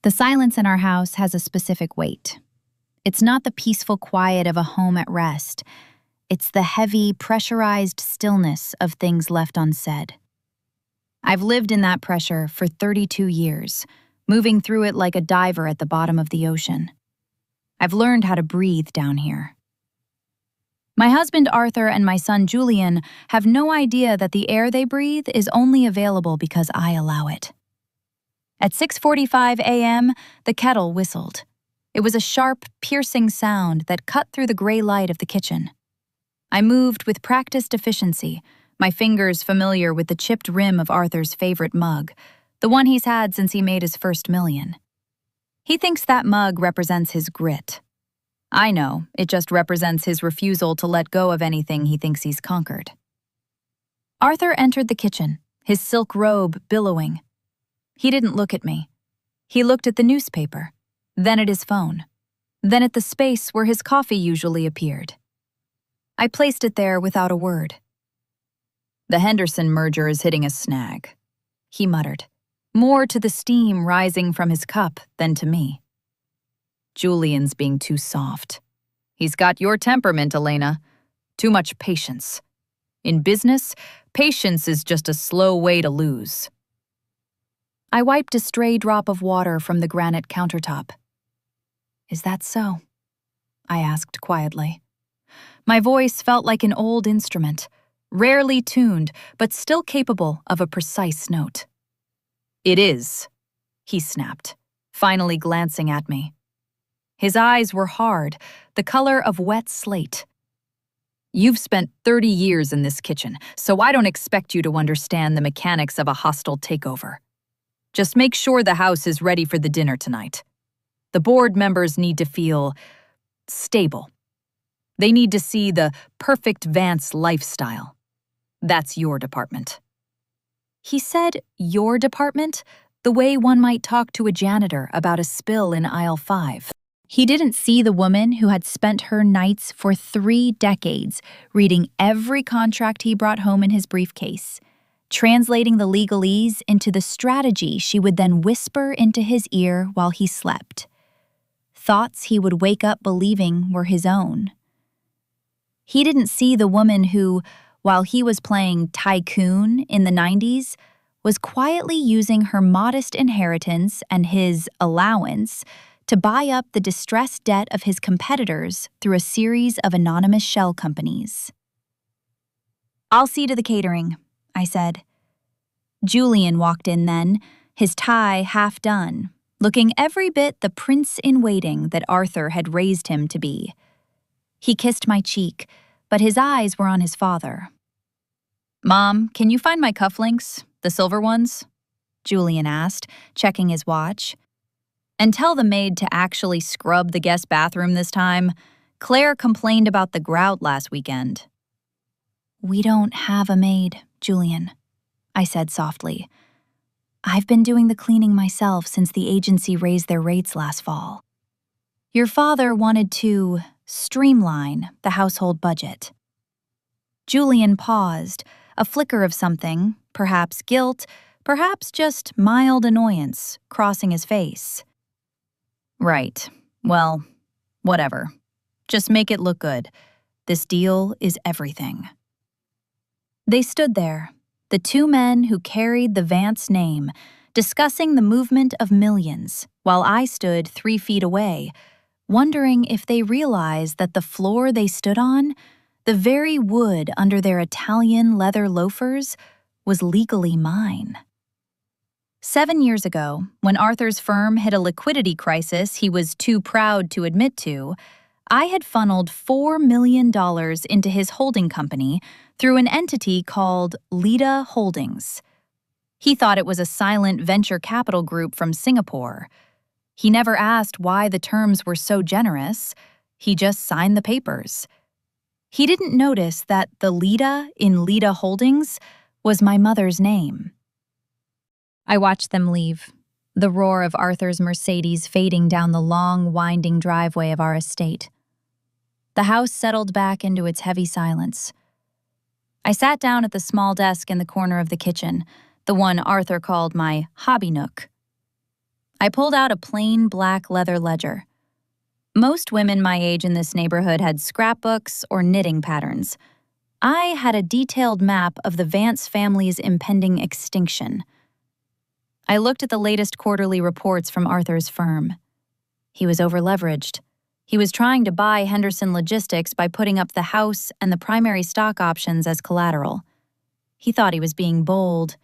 The silence in our house has a specific weight. It's not the peaceful quiet of a home at rest. It's the heavy, pressurized stillness of things left unsaid. I've lived in that pressure for 32 years, moving through it like a diver at the bottom of the ocean. I've learned how to breathe down here. My husband Arthur and my son Julian have no idea that the air they breathe is only available because I allow it. At 6:45 a.m., the kettle whistled. It was a sharp, piercing sound that cut through the gray light of the kitchen. I moved with practiced efficiency, my fingers familiar with the chipped rim of Arthur's favorite mug, the one he's had since he made his first million. He thinks that mug represents his grit. I know, it just represents his refusal to let go of anything he thinks he's conquered. Arthur entered the kitchen, his silk robe billowing. He didn't look at me. He looked at the newspaper, then at his phone, then at the space where his coffee usually appeared. I placed it there without a word. "The Henderson merger is hitting a snag," he muttered, more to the steam rising from his cup than to me. "Julian's being too soft. He's got your temperament, Elena. Too much patience. In business, patience is just a slow way to lose." I wiped a stray drop of water from the granite countertop. "Is that so?" I asked quietly. My voice felt like an old instrument, rarely tuned, but still capable of a precise note. "It is," he snapped, finally glancing at me. His eyes were hard, the color of wet slate. "You've spent 30 years in this kitchen, so I don't expect you to understand the mechanics of a hostile takeover. Just make sure the house is ready for the dinner tonight. The board members need to feel stable. They need to see the perfect Vance lifestyle. That's your department." He said, "your department," the way one might talk to a janitor about a spill in aisle 5. He didn't see the woman who had spent her nights for 3 decades reading every contract he brought home in his briefcase, translating the legalese into the strategy she would then whisper into his ear while he slept. Thoughts he would wake up believing were his own. He didn't see the woman who, while he was playing tycoon in the 90s, was quietly using her modest inheritance and his allowance to buy up the distressed debt of his competitors through a series of anonymous shell companies. "I'll see to the catering," I said. Julian walked in then, his tie half done, looking every bit the prince-in-waiting that Arthur had raised him to be. He kissed my cheek, but his eyes were on his father. "Mom, can you find my cufflinks, the silver ones?" Julian asked, checking his watch. "And tell the maid to actually scrub the guest bathroom this time. Claire complained about the grout last weekend." "We don't have a maid, Julian," I said softly. "I've been doing the cleaning myself since the agency raised their rates last fall. Your father wanted to streamline the household budget." Julian paused, a flicker of something, perhaps guilt, perhaps just mild annoyance, crossing his face. "Right. Well, whatever. Just make it look good. This deal is everything." They stood there, the 2 men who carried the Vance name, discussing the movement of millions, while I stood 3 feet away, wondering if they realized that the floor they stood on, the very wood under their Italian leather loafers, was legally mine. 7 years ago, when Arthur's firm hit a liquidity crisis he was too proud to admit to, I had funneled $4 million into his holding company through an entity called Lita Holdings. He thought it was a silent venture capital group from Singapore. He never asked why the terms were so generous. He just signed the papers. He didn't notice that the Lita in Lita Holdings was my mother's name. I watched them leave, the roar of Arthur's Mercedes fading down the long, winding driveway of our estate. The house settled back into its heavy silence. I sat down at the small desk in the corner of the kitchen, the one Arthur called my hobby nook. I pulled out a plain black leather ledger. Most women my age in this neighborhood had scrapbooks or knitting patterns. I had a detailed map of the Vance family's impending extinction. I looked at the latest quarterly reports from Arthur's firm. He was overleveraged. He was trying to buy Henderson Logistics by putting up the house and the primary stock options as collateral. He thought he was being bold.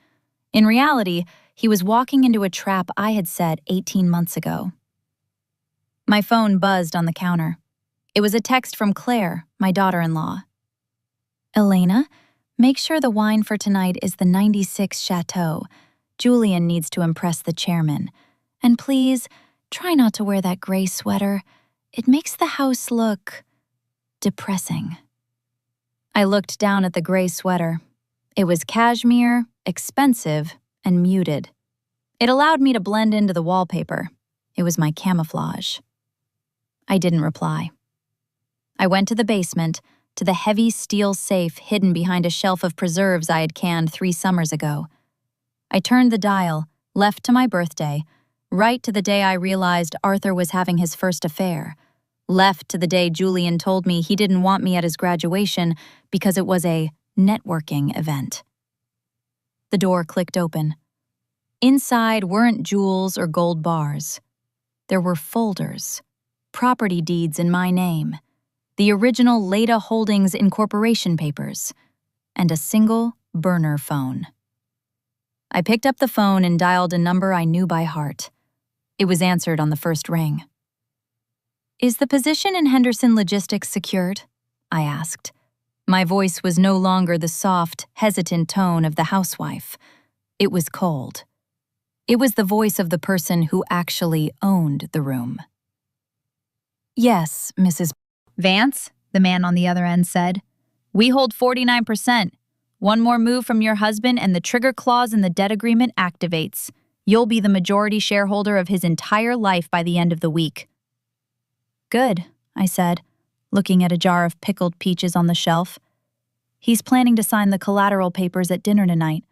In reality, he was walking into a trap I had set 18 months ago. My phone buzzed on the counter. It was a text from Claire, my daughter-in-law. "Elena, make sure the wine for tonight is the 96 Chateau. Julian needs to impress the chairman. And please, try not to wear that gray sweater. It makes the house look depressing." I looked down at the gray sweater. It was cashmere, expensive, and muted. It allowed me to blend into the wallpaper. It was my camouflage. I didn't reply. I went to the basement, to the heavy steel safe hidden behind a shelf of preserves I had canned 3 summers ago. I turned the dial, left to my birthday, right to the day I realized Arthur was having his first affair, left to the day Julian told me he didn't want me at his graduation because it was a networking event. The door clicked open. Inside weren't jewels or gold bars. There were folders, property deeds in my name, the original Leda Holdings Incorporation papers, and a single burner phone. I picked up the phone and dialed a number I knew by heart. It was answered on the first ring. "Is the position in Henderson Logistics secured?" I asked. My voice was no longer the soft, hesitant tone of the housewife. It was cold. It was the voice of the person who actually owned the room. "Yes, Mrs. Vance," the man on the other end said. "We hold 49%. One more move from your husband and the trigger clause in the debt agreement activates. You'll be the majority shareholder of his entire life by the end of the week." "Good," I said, looking at a jar of pickled peaches on the shelf. "He's planning to sign the collateral papers at dinner tonight.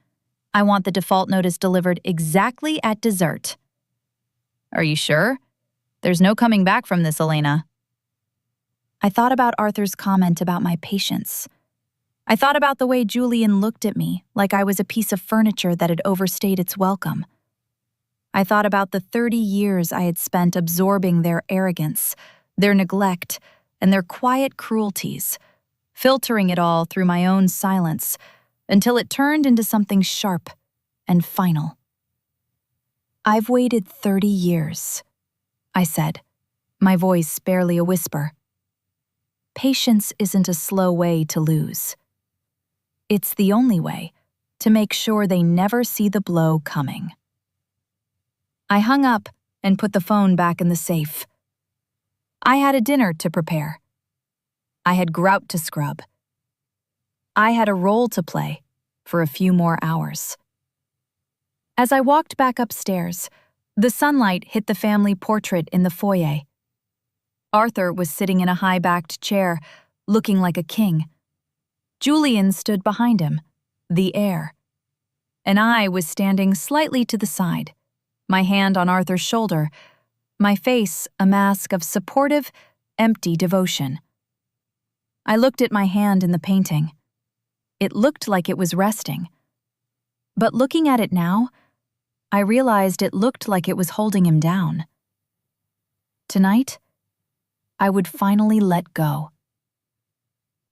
I want the default notice delivered exactly at dessert." "Are you sure? There's no coming back from this, Elena." I thought about Arthur's comment about my patience. I thought about the way Julian looked at me like I was a piece of furniture that had overstayed its welcome. I thought about the 30 years I had spent absorbing their arrogance, their neglect, and their quiet cruelties, filtering it all through my own silence until it turned into something sharp and final. "I've waited 30 years," I said, my voice barely a whisper. "Patience isn't a slow way to lose. It's the only way to make sure they never see the blow coming." I hung up and put the phone back in the safe. I had a dinner to prepare. I had grout to scrub. I had a role to play for a few more hours. As I walked back upstairs, the sunlight hit the family portrait in the foyer. Arthur was sitting in a high-backed chair, looking like a king. Julian stood behind him, the heir. And I was standing slightly to the side, my hand on Arthur's shoulder, my face a mask of supportive, empty devotion. I looked at my hand in the painting. It looked like it was resting. But looking at it now, I realized it looked like it was holding him down. Tonight, I would finally let go.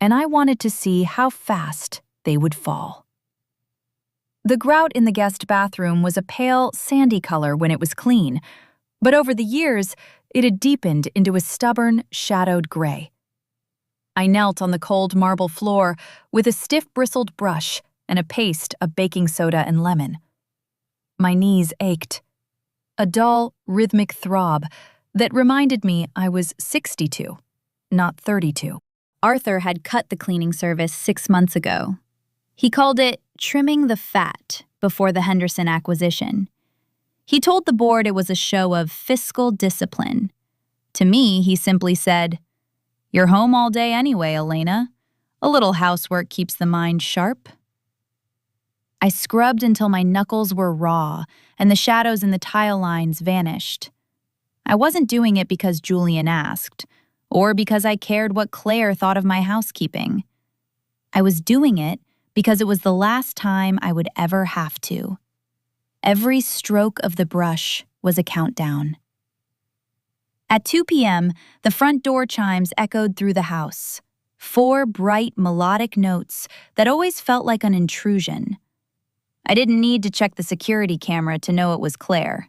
And I wanted to see how fast they would fall. The grout in the guest bathroom was a pale, sandy color when it was clean, but over the years, it had deepened into a stubborn, shadowed gray. I knelt on the cold marble floor with a stiff-bristled brush and a paste of baking soda and lemon. My knees ached. A dull, rhythmic throb that reminded me I was 62, not 32. Arthur had cut the cleaning service 6 months ago. He called it trimming the fat before the Henderson acquisition. He told the board it was a show of fiscal discipline. To me, he simply said, "You're home all day anyway, Elena. A little housework keeps the mind sharp." I scrubbed until my knuckles were raw and the shadows in the tile lines vanished. I wasn't doing it because Julian asked, or because I cared what Claire thought of my housekeeping. I was doing it because it was the last time I would ever have to. Every stroke of the brush was a countdown. At 2 p.m., the front door chimes echoed through the house. 4 bright, melodic notes that always felt like an intrusion. I didn't need to check the security camera to know it was Claire.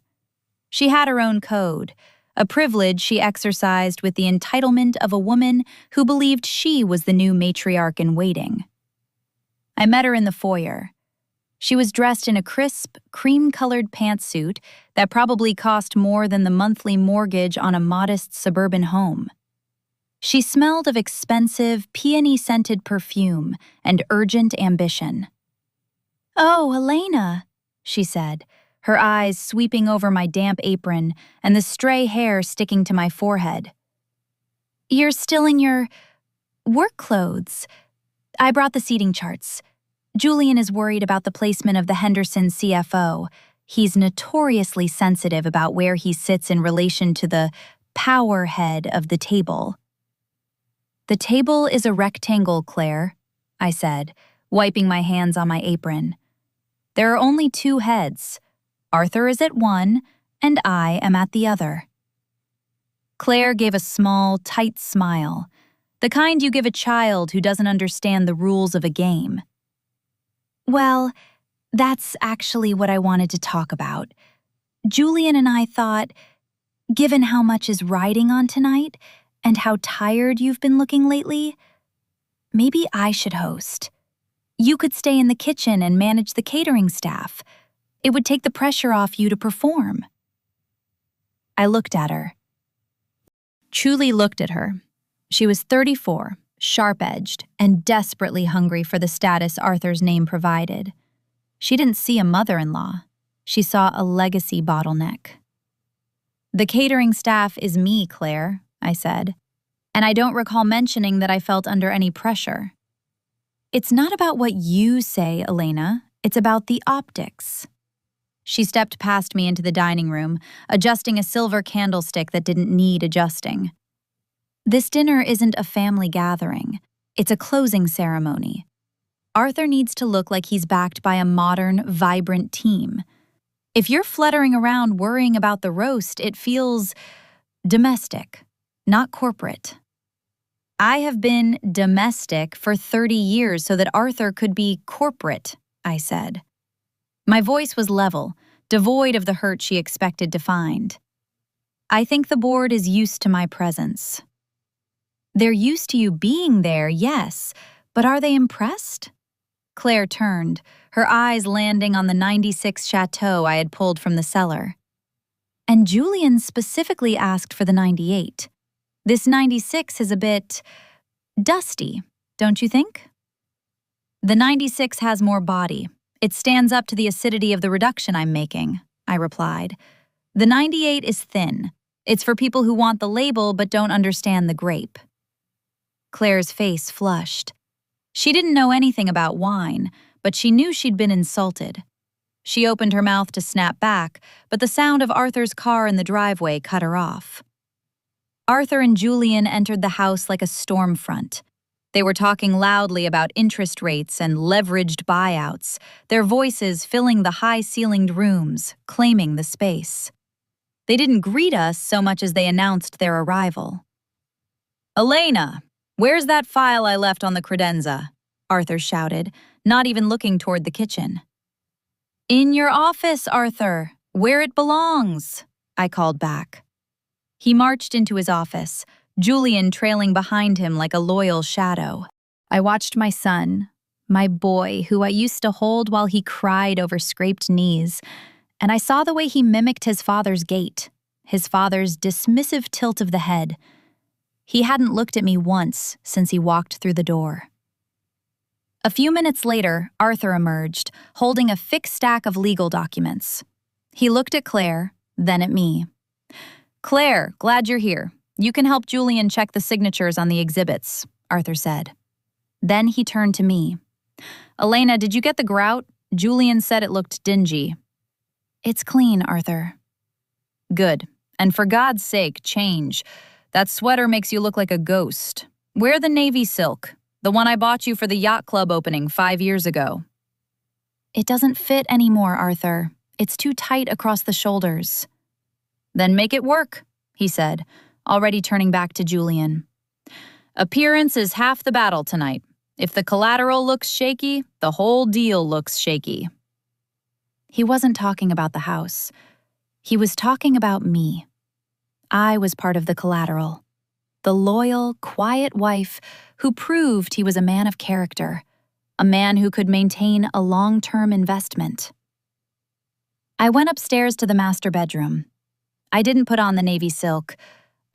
She had her own code, a privilege she exercised with the entitlement of a woman who believed she was the new matriarch in waiting. I met her in the foyer. She was dressed in a crisp, cream-colored pantsuit that probably cost more than the monthly mortgage on a modest suburban home. She smelled of expensive, peony-scented perfume and urgent ambition. "Oh, Elena," she said, her eyes sweeping over my damp apron and the stray hair sticking to my forehead. "You're still in your work clothes. I brought the seating charts. Julian is worried about the placement of the Henderson CFO. He's notoriously sensitive about where he sits in relation to the power head of the table." "The table is a rectangle, Claire," I said, wiping my hands on my apron. "There are only 2 heads. Arthur is at one, and I am at the other." Claire gave a small, tight smile, the kind you give a child who doesn't understand the rules of a game. "Well, that's actually what I wanted to talk about. Julian and I thought, given how much is riding on tonight and how tired you've been looking lately, maybe I should host. You could stay in the kitchen and manage the catering staff. It would take the pressure off you to perform." I looked at her. Truly looked at her. She was 34, sharp-edged, and desperately hungry for the status Arthur's name provided. She didn't see a mother-in-law. She saw a legacy bottleneck. "The catering staff is me, Claire," I said, "and I don't recall mentioning that I felt under any pressure." "It's not about what you say, Elena. It's about the optics." She stepped past me into the dining room, adjusting a silver candlestick that didn't need adjusting. "This dinner isn't a family gathering. It's a closing ceremony. Arthur needs to look like he's backed by a modern, vibrant team. If you're fluttering around worrying about the roast, it feels domestic, not corporate." "I have been domestic for 30 years so that Arthur could be corporate," I said. My voice was level, devoid of the hurt she expected to find. "I think the board is used to my presence." "They're used to you being there, yes, but are they impressed?" Claire turned, her eyes landing on the '96 chateau I had pulled from the cellar. "And Julian specifically asked for the '98. This '96 is a bit dusty, don't you think?" "The '96 has more body. It stands up to the acidity of the reduction I'm making," I replied. "The '98 is thin. It's for people who want the label but don't understand the grape." Claire's face flushed. She didn't know anything about wine, but she knew she'd been insulted. She opened her mouth to snap back, but the sound of Arthur's car in the driveway cut her off. Arthur and Julian entered the house like a storm front. They were talking loudly about interest rates and leveraged buyouts, their voices filling the high-ceilinged rooms, claiming the space. They didn't greet us so much as they announced their arrival. "Elena, where's that file I left on the credenza?" Arthur shouted, not even looking toward the kitchen. "In your office, Arthur, where it belongs," I called back. He marched into his office, Julian trailing behind him like a loyal shadow. I watched my son, my boy, who I used to hold while he cried over scraped knees, and I saw the way he mimicked his father's gait, his father's dismissive tilt of the head. He hadn't looked at me once since he walked through the door. A few minutes later, Arthur emerged, holding a thick stack of legal documents. He looked at Claire, then at me. "Claire, glad you're here. You can help Julian check the signatures on the exhibits," Arthur said. Then he turned to me. "Elena, did you get the grout? Julian said it looked dingy. "It's clean, Arthur." "Good. And for God's sake, change. That sweater makes you look like a ghost. Wear the navy silk, the one I bought you for the yacht club opening 5 years ago." "It doesn't fit anymore, Arthur. It's too tight across the shoulders." "Then make it work," he said, already turning back to Julian. "Appearance is half the battle tonight. If the collateral looks shaky, the whole deal looks shaky." He wasn't talking about the house. He was talking about me. I was part of the collateral. The loyal, quiet wife who proved he was a man of character, a man who could maintain a long-term investment. I went upstairs to the master bedroom. I didn't put on the navy silk.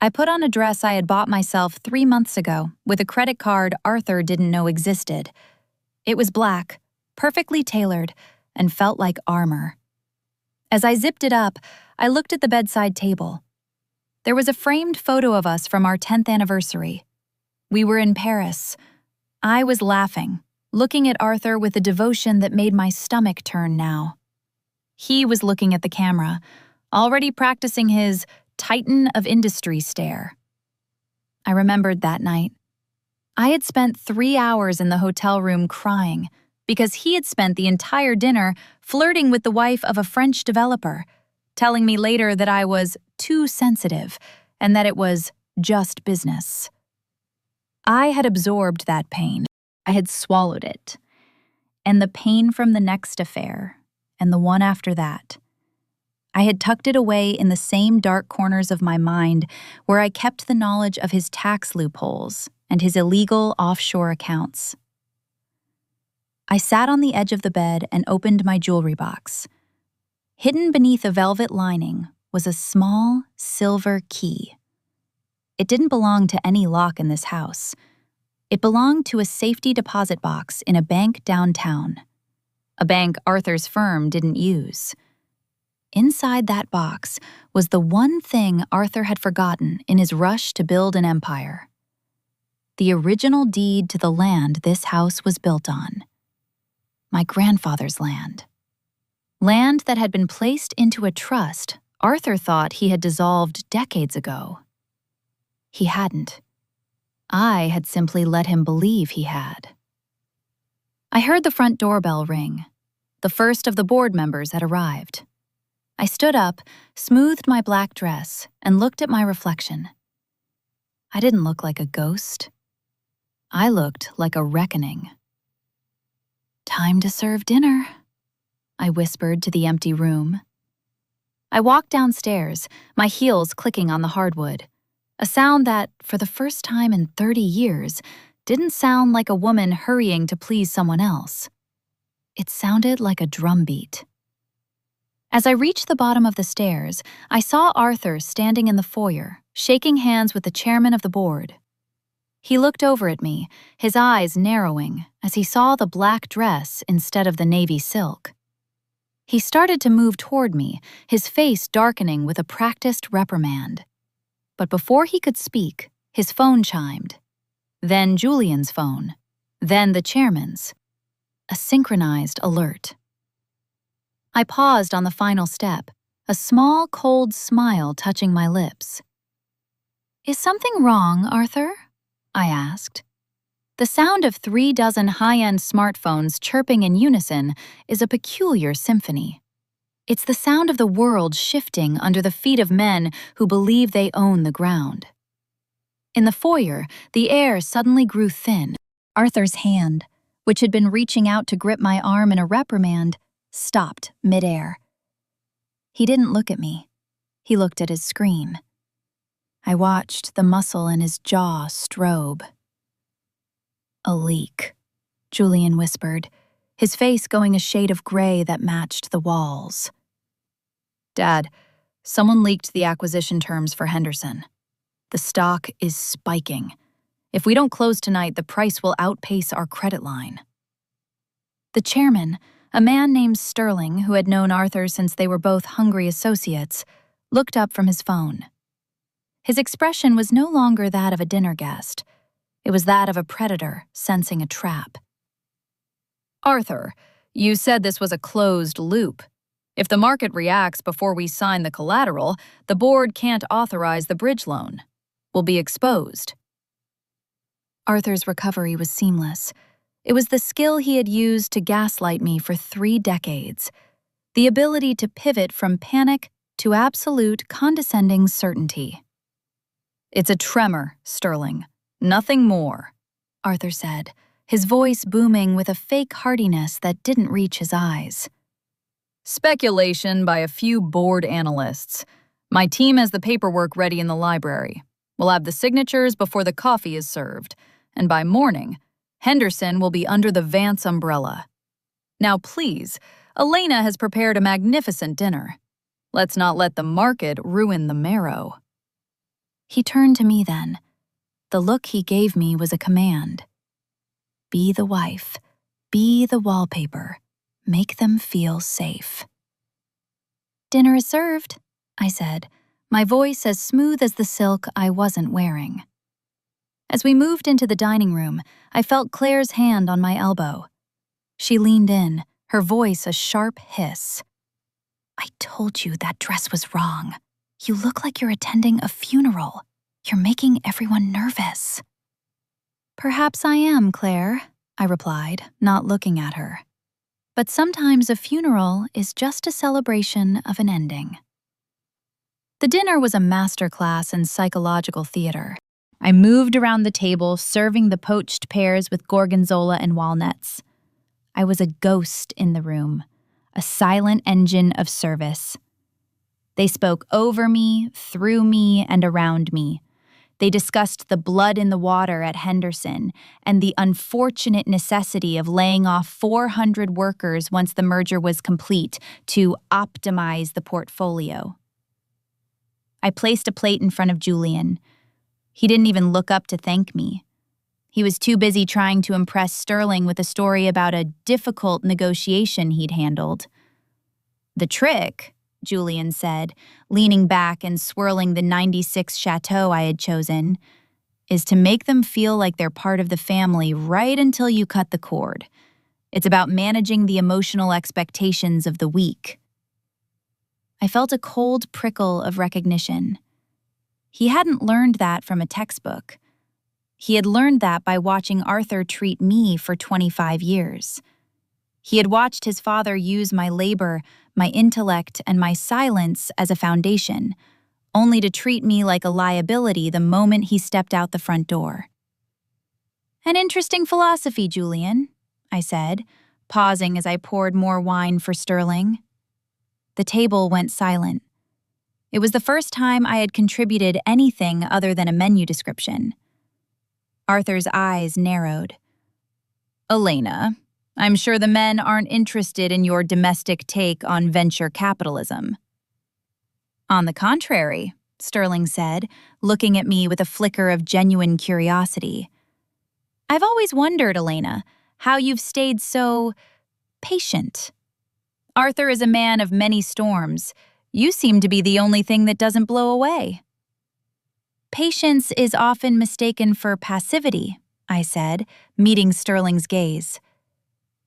I put on a dress I had bought myself 3 months ago with a credit card Arthur didn't know existed. It was black, perfectly tailored, and felt like armor. As I zipped it up, I looked at the bedside table. There was a framed photo of us from our 10th anniversary. We were in Paris. I was laughing, looking at Arthur with a devotion that made my stomach turn now. He was looking at the camera, already practicing his Titan of Industry stare. I remembered that night. I had spent 3 hours in the hotel room crying because he had spent the entire dinner flirting with the wife of a French developer, telling me later that I was too sensitive and that it was just business. I had absorbed that pain. I had swallowed it. And the pain from the next affair, and the one after that. I had tucked it away in the same dark corners of my mind where I kept the knowledge of his tax loopholes and his illegal offshore accounts. I sat on the edge of the bed and opened my jewelry box. Hidden beneath a velvet lining was a small silver key. It didn't belong to any lock in this house. It belonged to a safety deposit box in a bank downtown, a bank Arthur's firm didn't use. Inside that box was the one thing Arthur had forgotten in his rush to build an empire: the original deed to the land this house was built on. My grandfather's land. Land that had been placed into a trust Arthur thought he had dissolved decades ago. He hadn't. I had simply let him believe he had. I heard the front doorbell ring. The first of the board members had arrived. I stood up, smoothed my black dress, and looked at my reflection. I didn't look like a ghost. I looked like a reckoning. "Time to serve dinner," I whispered to the empty room. I walked downstairs, my heels clicking on the hardwood, a sound that, for the first time in 30 years, didn't sound like a woman hurrying to please someone else. It sounded like a drumbeat. As I reached the bottom of the stairs, I saw Arthur standing in the foyer, shaking hands with the chairman of the board. He looked over at me, his eyes narrowing as he saw the black dress instead of the navy silk. He started to move toward me, his face darkening with a practiced reprimand. But before he could speak, his phone chimed. Then Julian's phone. Then the chairman's. A synchronized alert. I paused on the final step, a small, cold smile touching my lips. "Is something wrong, Arthur?" I asked. The sound of 36 high-end smartphones chirping in unison is a peculiar symphony. It's the sound of the world shifting under the feet of men who believe they own the ground. In the foyer, the air suddenly grew thin. Arthur's hand, which had been reaching out to grip my arm in a reprimand, stopped midair. He didn't look at me. He looked at his screen. I watched the muscle in his jaw strobe. "A leak," Julian whispered, his face going a shade of gray that matched the walls. "Dad, someone leaked the acquisition terms for Henderson. The stock is spiking. If we don't close tonight, the price will outpace our credit line." The chairman, a man named Sterling who had known Arthur since they were both hungry associates, looked up from his phone. His expression was no longer that of a dinner guest. It was that of a predator sensing a trap. "Arthur, You said this was a closed loop. If the market reacts before we sign the collateral, the board can't authorize the bridge loan. We'll be exposed. Arthur's recovery was seamless. It was the skill he had used to gaslight me for 3 decades. The ability to pivot from panic to absolute condescending certainty. It's a tremor, Sterling. Nothing more, Arthur said, his voice booming with a fake heartiness that didn't reach his eyes. Speculation by a few board analysts. My team has the paperwork ready in the library. We'll have the signatures before the coffee is served, and by morning, Henderson will be under the Vance umbrella. Now please, Elena has prepared a magnificent dinner. Let's not let the market ruin the marrow. He turned to me then. The look he gave me was a command. Be the wife. Be the wallpaper. Make them feel safe. Dinner is served, I said, my voice as smooth as the silk I wasn't wearing. As we moved into the dining room, I felt Claire's hand on my elbow. She leaned in, her voice a sharp hiss. I told you that dress was wrong. You look like you're attending a funeral. You're making everyone nervous. Perhaps I am, Claire, I replied, not looking at her. But sometimes a funeral is just a celebration of an ending. The dinner was a masterclass in psychological theater. I moved around the table, serving the poached pears with gorgonzola and walnuts. I was a ghost in the room, a silent engine of service. They spoke over me, through me, and around me. They discussed the blood in the water at Henderson and the unfortunate necessity of laying off 400 workers once the merger was complete to optimize the portfolio. I placed a plate in front of Julian. He didn't even look up to thank me. He was too busy trying to impress Sterling with a story about a difficult negotiation he'd handled. The trick, Julian said, leaning back and swirling the '96 chateau I had chosen, is to make them feel like they're part of the family right until you cut the cord. It's about managing the emotional expectations of the weak. I felt a cold prickle of recognition. He hadn't learned that from a textbook. He had learned that by watching Arthur treat me for 25 years. He had watched his father use my labor, my intellect, and my silence as a foundation, only to treat me like a liability the moment he stepped out the front door. An interesting philosophy, Julian, I said, pausing as I poured more wine for Sterling. The table went silent. It was the first time I had contributed anything other than a menu description. Arthur's eyes narrowed. Elena, I'm sure the men aren't interested in your domestic take on venture capitalism. On the contrary, Sterling said, looking at me with a flicker of genuine curiosity. I've always wondered, Elena, how you've stayed so patient. Arthur is a man of many storms. You seem to be the only thing that doesn't blow away. Patience is often mistaken for passivity, I said, meeting Sterling's gaze.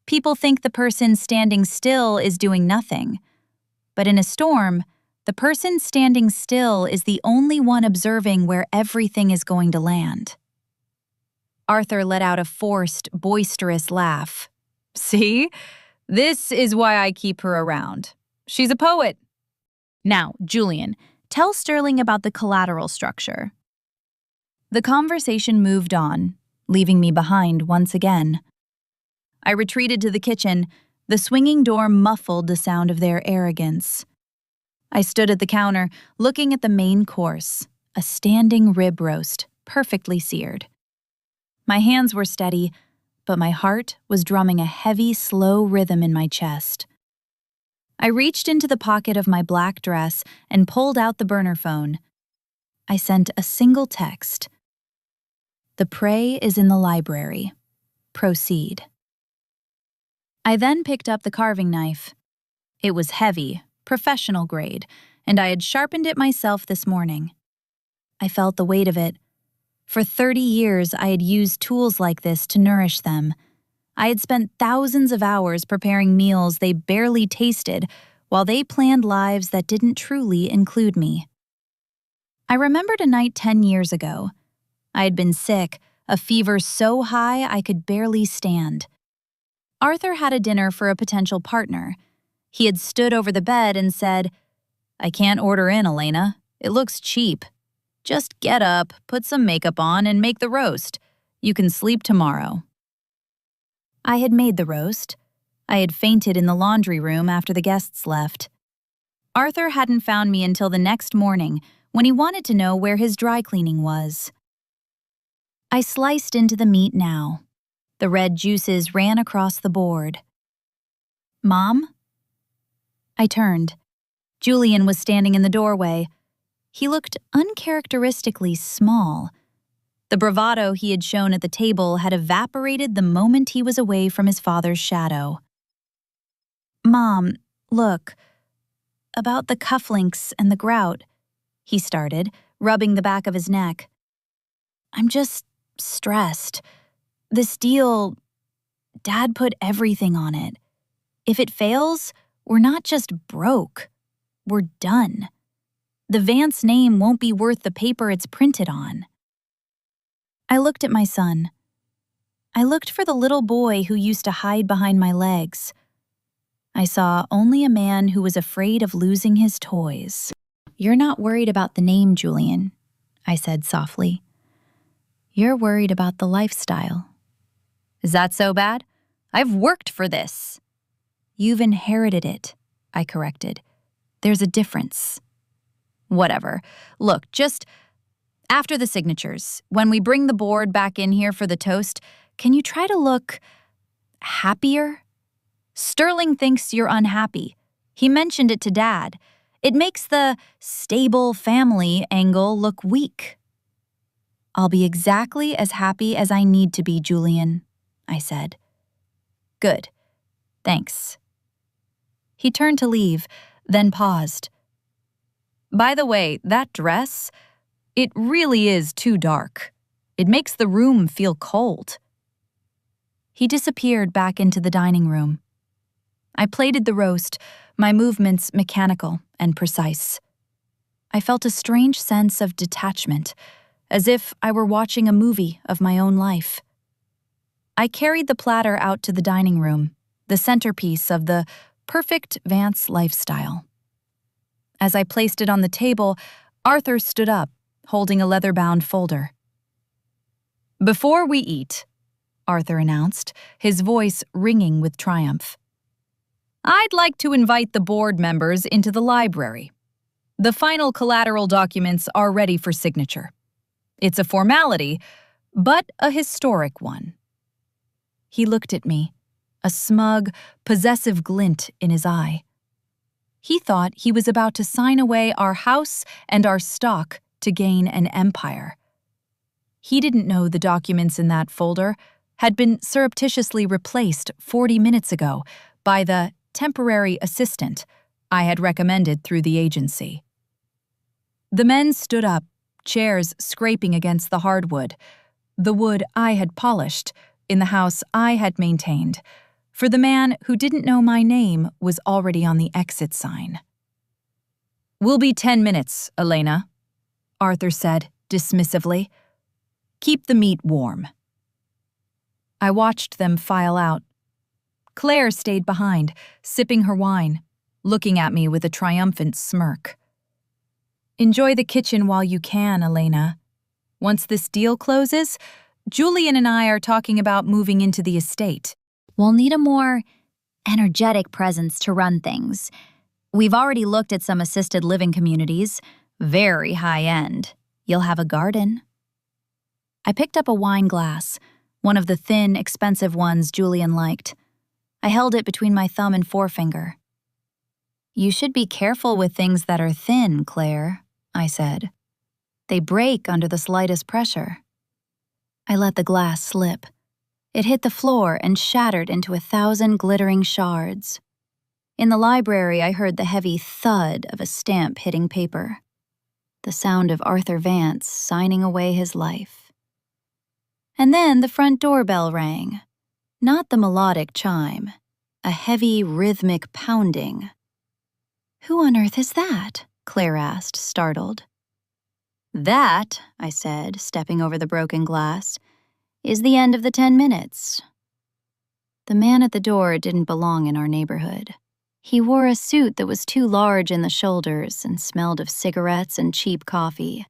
People think the person standing still is doing nothing. But in a storm, the person standing still is the only one observing where everything is going to land. Arthur let out a forced, boisterous laugh. See? This is why I keep her around. She's a poet. Now, Julian, tell Sterling about the collateral structure. The conversation moved on, leaving me behind once again. I retreated to the kitchen. The swinging door muffled the sound of their arrogance. I stood at the counter, looking at the main course, a standing rib roast, perfectly seared. My hands were steady, but my heart was drumming a heavy, slow rhythm in my chest. I reached into the pocket of my black dress and pulled out the burner phone. I sent a single text. The prey is in the library. Proceed. I then picked up the carving knife. It was heavy, professional grade, and I had sharpened it myself this morning. I felt the weight of it. For 30 years, I had used tools like this to nourish them, I had spent thousands of hours preparing meals they barely tasted while they planned lives that didn't truly include me. I remembered a night 10 years ago. I had been sick, a fever so high I could barely stand. Arthur had a dinner for a potential partner. He had stood over the bed and said, "I can't order in, Elena. It looks cheap. Just get up, put some makeup on, and make the roast. You can sleep tomorrow." I had made the roast. I had fainted in the laundry room after the guests left. Arthur hadn't found me until the next morning when he wanted to know where his dry cleaning was. I sliced into the meat now. The red juices ran across the board. "Mom?" I turned. Julian was standing in the doorway. He looked uncharacteristically small. The bravado he had shown at the table had evaporated the moment he was away from his father's shadow. "Mom, look. About the cufflinks and the grout," he started, rubbing the back of his neck. "I'm just stressed. This deal, Dad put everything on it. If it fails, we're not just broke. We're done. The Vance name won't be worth the paper it's printed on." I looked at my son. I looked for the little boy who used to hide behind my legs. I saw only a man who was afraid of losing his toys. "You're not worried about the name, Julian," I said softly. "You're worried about the lifestyle." "Is that so bad? I've worked for this." "You've inherited it," I corrected. "There's a difference." "Whatever. Look, just after the signatures, when we bring the board back in here for the toast, can you try to look happier? Sterling thinks you're unhappy. He mentioned it to Dad. It makes the stable family angle look weak." "I'll be exactly as happy as I need to be, Julian," I said. "Good. Thanks." He turned to leave, then paused. "By the way, that dress, it really is too dark. It makes the room feel cold." He disappeared back into the dining room. I plated the roast, my movements mechanical and precise. I felt a strange sense of detachment, as if I were watching a movie of my own life. I carried the platter out to the dining room, the centerpiece of the perfect Vance lifestyle. As I placed it on the table, Arthur stood up, holding a leather-bound folder. "Before we eat," Arthur announced, his voice ringing with triumph, "I'd like to invite the board members into the library. The final collateral documents are ready for signature. It's a formality, but a historic one." He looked at me, a smug, possessive glint in his eye. He thought he was about to sign away our house and our stock to gain an empire. He didn't know the documents in that folder had been surreptitiously replaced 40 minutes ago by the temporary assistant I had recommended through the agency. The men stood up, chairs scraping against the hardwood, the wood I had polished in the house I had maintained, for the man who didn't know my name was already on the exit sign. "We'll be 10 minutes, Elena," Arthur said dismissively. "Keep the meat warm." I watched them file out. Claire stayed behind, sipping her wine, looking at me with a triumphant smirk. "Enjoy the kitchen while you can, Elena. Once this deal closes, Julian and I are talking about moving into the estate. We'll need a more energetic presence to run things. We've already looked at some assisted living communities, very high-end. You'll have a garden." I picked up a wine glass, one of the thin, expensive ones Julian liked. I held it between my thumb and forefinger. "You should be careful with things that are thin, Claire," I said. "They break under the slightest pressure." I let the glass slip. It hit the floor and shattered into 1,000 glittering shards. In the library, I heard the heavy thud of a stamp hitting paper. The sound of Arthur Vance signing away his life. And then the front doorbell rang. Not the melodic chime, a heavy, rhythmic pounding. "Who on earth is that?" Claire asked, startled. "That," I said, stepping over the broken glass, "is the end of the 10 minutes." The man at the door didn't belong in our neighborhood. He wore a suit that was too large in the shoulders and smelled of cigarettes and cheap coffee.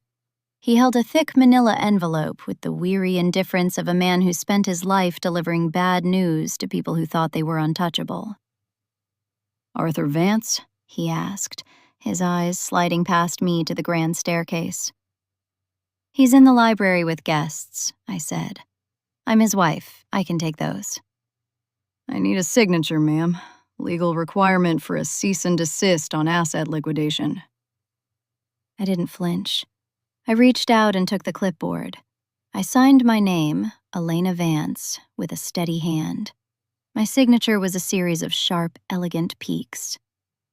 He held a thick manila envelope with the weary indifference of a man who spent his life delivering bad news to people who thought they were untouchable. "Arthur Vance?" he asked, his eyes sliding past me to the grand staircase. "He's in the library with guests," I said. "I'm his wife. I can take those." "I need a signature, ma'am. Legal requirement for a cease and desist on asset liquidation." I didn't flinch. I reached out and took the clipboard. I signed my name, Elena Vance, with a steady hand. My signature was a series of sharp, elegant peaks.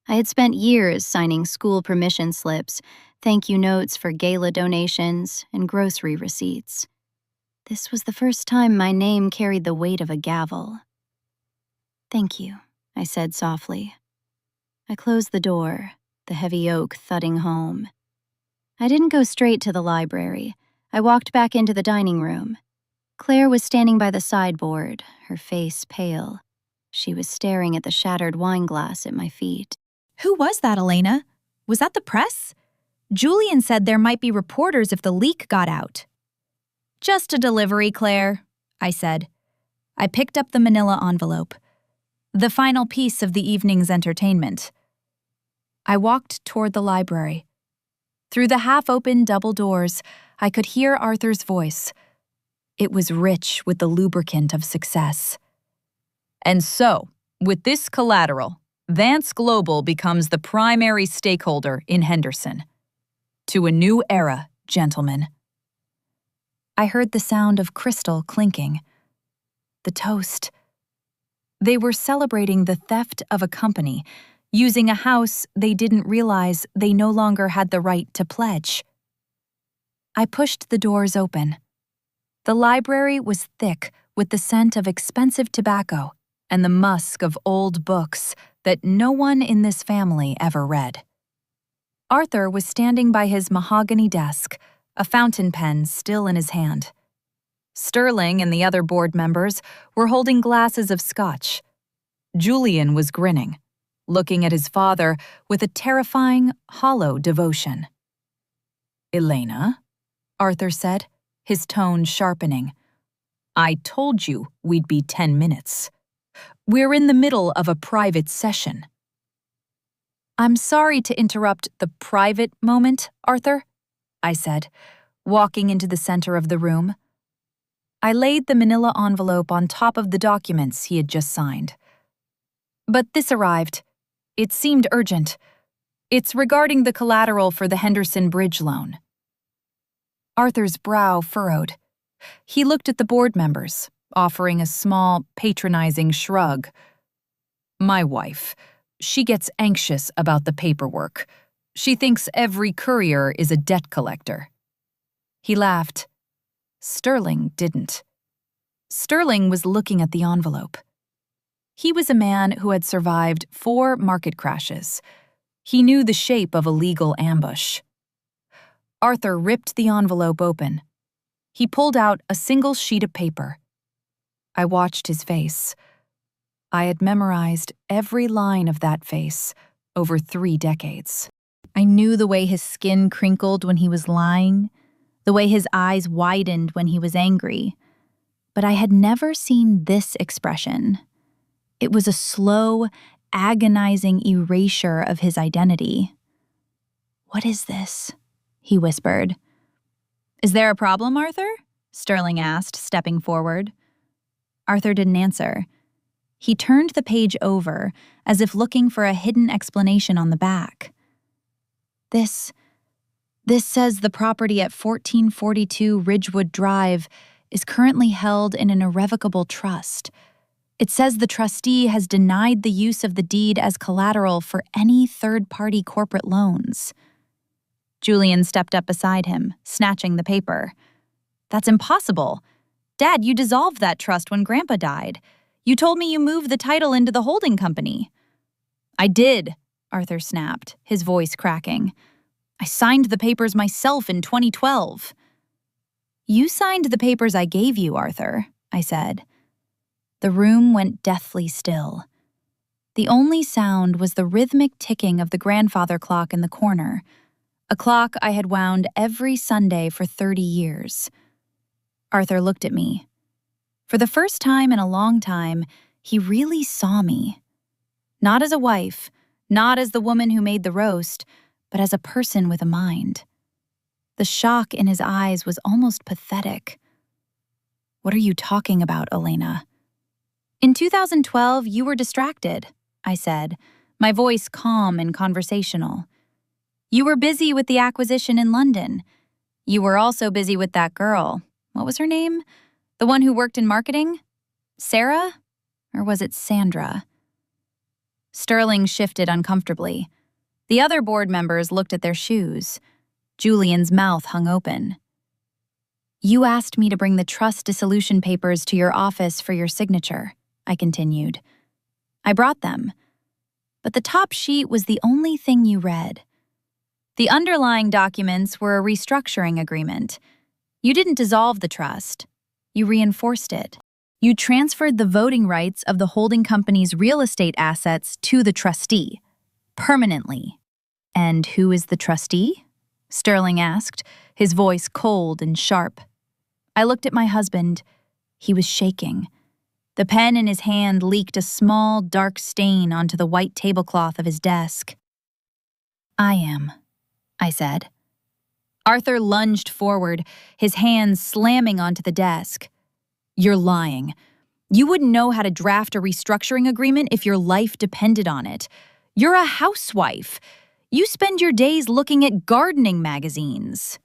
I had spent years signing school permission slips, thank you notes for gala donations, and grocery receipts. This was the first time my name carried the weight of a gavel. "Thank you," I said softly. I closed the door, the heavy oak thudding home. I didn't go straight to the library. I walked back into the dining room. Claire was standing by the sideboard, her face pale. She was staring at the shattered wine glass at my feet. "Who was that, Elena? Was that the press? Julian said there might be reporters if the leak got out." "Just a delivery, Claire," I said. I picked up the manila envelope. The final piece of the evening's entertainment. I walked toward the library. Through the half-open double doors, I could hear Arthur's voice. It was rich with the lubricant of success. And so, with this collateral, Vance Global becomes the primary stakeholder in Henderson. To a new era, gentlemen. I heard the sound of crystal clinking. The toast. They were celebrating the theft of a company, using a house they didn't realize they no longer had the right to pledge. I pushed the doors open. The library was thick with the scent of expensive tobacco and the musk of old books that no one in this family ever read. Arthur was standing by his mahogany desk, a fountain pen still in his hand. Sterling and the other board members were holding glasses of scotch. Julian was grinning, looking at his father with a terrifying, hollow devotion. "Elena," Arthur said, his tone sharpening. "I told you we'd be 10 minutes. We're in the middle of a private session." "I'm sorry to interrupt the private moment, Arthur," I said, walking into the center of the room. I laid the manila envelope on top of the documents he had just signed. "But this arrived. It seemed urgent. It's regarding the collateral for the Henderson Bridge loan." Arthur's brow furrowed. He looked at the board members, offering a small, patronizing shrug. "My wife. She gets anxious about the paperwork. She thinks every courier is a debt collector." He laughed. Sterling didn't. Sterling was looking at the envelope. He was a man who had survived 4 market crashes. He knew the shape of a legal ambush. Arthur ripped the envelope open. He pulled out a single sheet of paper. I watched his face. I had memorized every line of that face over 3 decades. I knew the way his skin crinkled when he was lying, the way his eyes widened when he was angry. But I had never seen this expression. It was a slow, agonizing erasure of his identity. "What is this?" he whispered. "Is there a problem, Arthur?" Sterling asked, stepping forward. Arthur didn't answer. He turned the page over, as if looking for a hidden explanation on the back. This says the property at 1442 Ridgewood Drive is currently held in an irrevocable trust. It says the trustee has denied the use of the deed as collateral for any third-party corporate loans." Julian stepped up beside him, snatching the paper. "That's impossible. Dad, you dissolved that trust when Grandpa died. You told me you moved the title into the holding company." "I did," Arthur snapped, his voice cracking. "I signed the papers myself in 2012. "You signed the papers I gave you, Arthur," I said. The room went deathly still. The only sound was the rhythmic ticking of the grandfather clock in the corner, a clock I had wound every Sunday for 30 years. Arthur looked at me. For the first time in a long time, he really saw me. Not as a wife, not as the woman who made the roast, but as a person with a mind. The shock in his eyes was almost pathetic. "What are you talking about, Elena?" "In 2012, you were distracted," I said, my voice calm and conversational. "You were busy with the acquisition in London. You were also busy with that girl. What was her name? The one who worked in marketing? Sarah? Or was it Sandra?" Sterling shifted uncomfortably. The other board members looked at their shoes. Julian's mouth hung open. "You asked me to bring the trust dissolution papers to your office for your signature," I continued. "I brought them. But the top sheet was the only thing you read. The underlying documents were a restructuring agreement. You didn't dissolve the trust. You reinforced it. You transferred the voting rights of the holding company's real estate assets to the trustee, permanently." "And who is the trustee?" Sterling asked, his voice cold and sharp. I looked at my husband. He was shaking. The pen in his hand leaked a small, dark stain onto the white tablecloth of his desk. "I am," I said. Arthur lunged forward, his hands slamming onto the desk. "You're lying. You wouldn't know how to draft a restructuring agreement if your life depended on it. You're a housewife. You spend your days looking at gardening magazines."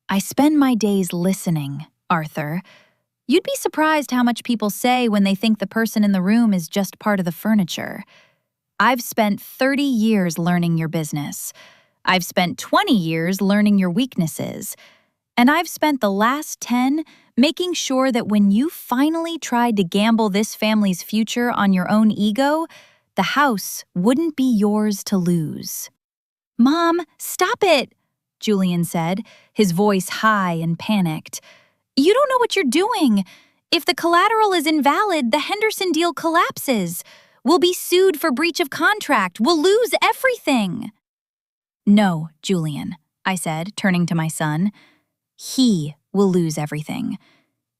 "I spend my days listening, Arthur. You'd be surprised how much people say when they think the person in the room is just part of the furniture. I've spent 30 years learning your business. I've spent 20 years learning your weaknesses. And I've spent the last 10 making sure that when you finally tried to gamble this family's future on your own ego, the house wouldn't be yours to lose." "Mom, stop it," Julian said, his voice high and panicked. "You don't know what you're doing. If the collateral is invalid, the Henderson deal collapses. We'll be sued for breach of contract. We'll lose everything." "No, Julian," I said, turning to my son. "He will lose everything.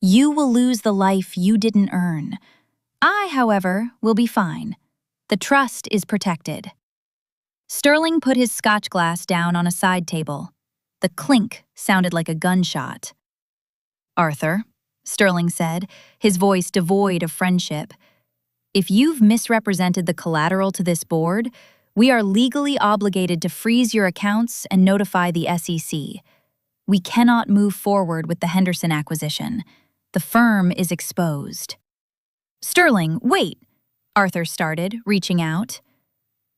You will lose the life you didn't earn. I, however, will be fine. The trust is protected." Sterling put his scotch glass down on a side table. The clink sounded like a gunshot. "Arthur," Sterling said, his voice devoid of friendship, "if you've misrepresented the collateral to this board, we are legally obligated to freeze your accounts and notify the SEC. We cannot move forward with the Henderson acquisition. The firm is exposed." "Sterling, wait," Arthur started, reaching out.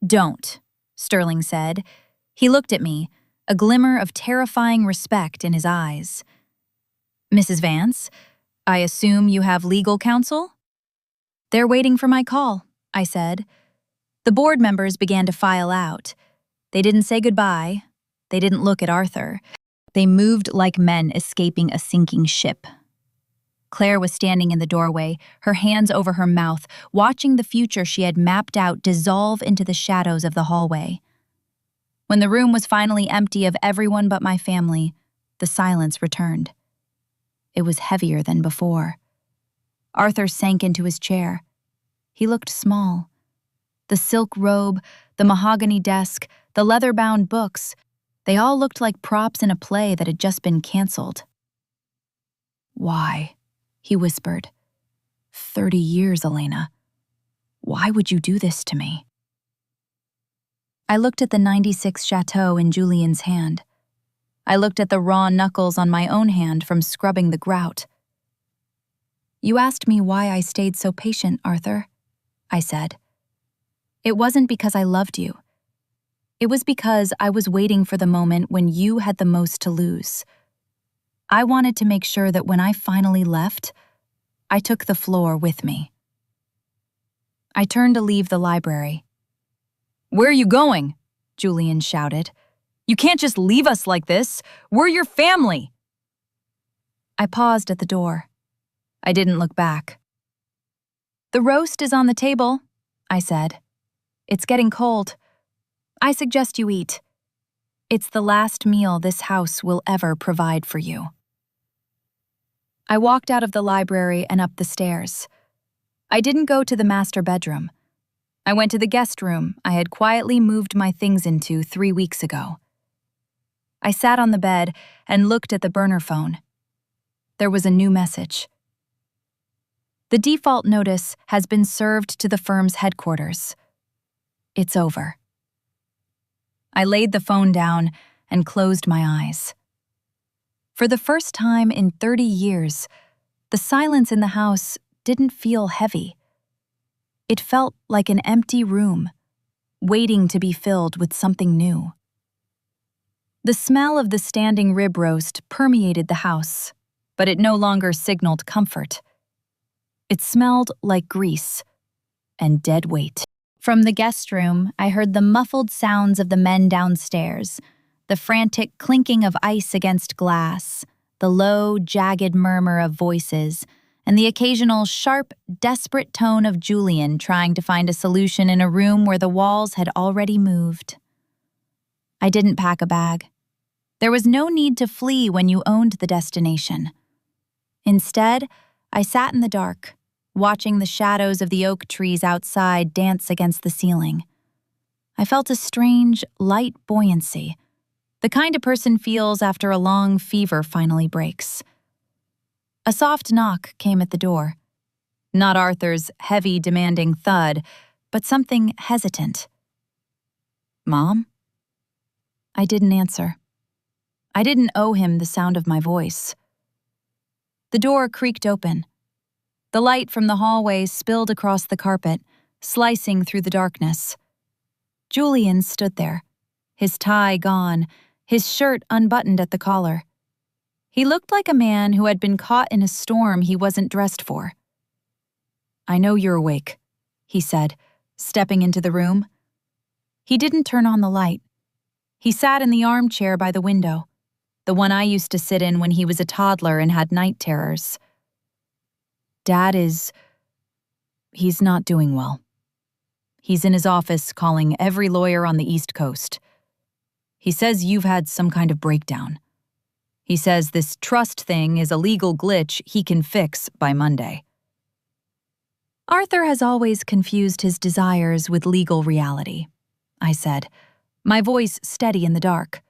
"Don't," Sterling said. He looked at me, a glimmer of terrifying respect in his eyes. "Mrs. Vance, I assume you have legal counsel?" "They're waiting for my call," I said. The board members began to file out. They didn't say goodbye. They didn't look at Arthur. They moved like men escaping a sinking ship. Claire was standing in the doorway, her hands over her mouth, watching the future she had mapped out dissolve into the shadows of the hallway. When the room was finally empty of everyone but my family, the silence returned. It was heavier than before. Arthur sank into his chair. He looked small. The silk robe, the mahogany desk, the leather-bound books, they all looked like props in a play that had just been canceled. "Why?" he whispered. 30 years, Elena. Why would you do this to me?" I looked at the '96 chateau in Julian's hand. I looked at the raw knuckles on my own hand from scrubbing the grout. "You asked me why I stayed so patient, Arthur," I said. "It wasn't because I loved you. It was because I was waiting for the moment when you had the most to lose. I wanted to make sure that when I finally left, I took the floor with me." I turned to leave the library. "Where are you going?" Julian shouted. "You can't just leave us like this. We're your family." I paused at the door. I didn't look back. "The roast is on the table," I said. "It's getting cold. I suggest you eat. It's the last meal this house will ever provide for you." I walked out of the library and up the stairs. I didn't go to the master bedroom. I went to the guest room I had quietly moved my things into 3 weeks ago. I sat on the bed and looked at the burner phone. There was a new message. "The default notice has been served to the firm's headquarters. It's over." I laid the phone down and closed my eyes. For the first time in 30 years, the silence in the house didn't feel heavy. It felt like an empty room, waiting to be filled with something new. The smell of the standing rib roast permeated the house, but it no longer signaled comfort. It smelled like grease and dead weight. From the guest room, I heard the muffled sounds of the men downstairs, the frantic clinking of ice against glass, the low, jagged murmur of voices, and the occasional sharp, desperate tone of Julian trying to find a solution in a room where the walls had already moved. I didn't pack a bag. There was no need to flee when you owned the destination. Instead, I sat in the dark, watching the shadows of the oak trees outside dance against the ceiling. I felt a strange, light buoyancy, the kind a person feels after a long fever finally breaks. A soft knock came at the door. Not Arthur's heavy, demanding thud, but something hesitant. "Mom?" I didn't answer. I didn't owe him the sound of my voice. The door creaked open. The light from the hallway spilled across the carpet, slicing through the darkness. Julian stood there, his tie gone, his shirt unbuttoned at the collar. He looked like a man who had been caught in a storm he wasn't dressed for. "I know you're awake," he said, stepping into the room. He didn't turn on the light. He sat in the armchair by the window, the one I used to sit in when he was a toddler and had night terrors. "Dad he's not doing well. He's in his office calling every lawyer on the East Coast. He says you've had some kind of breakdown. He says this trust thing is a legal glitch he can fix by Monday." "Arthur has always confused his desires with legal reality," I said, my voice steady in the dark.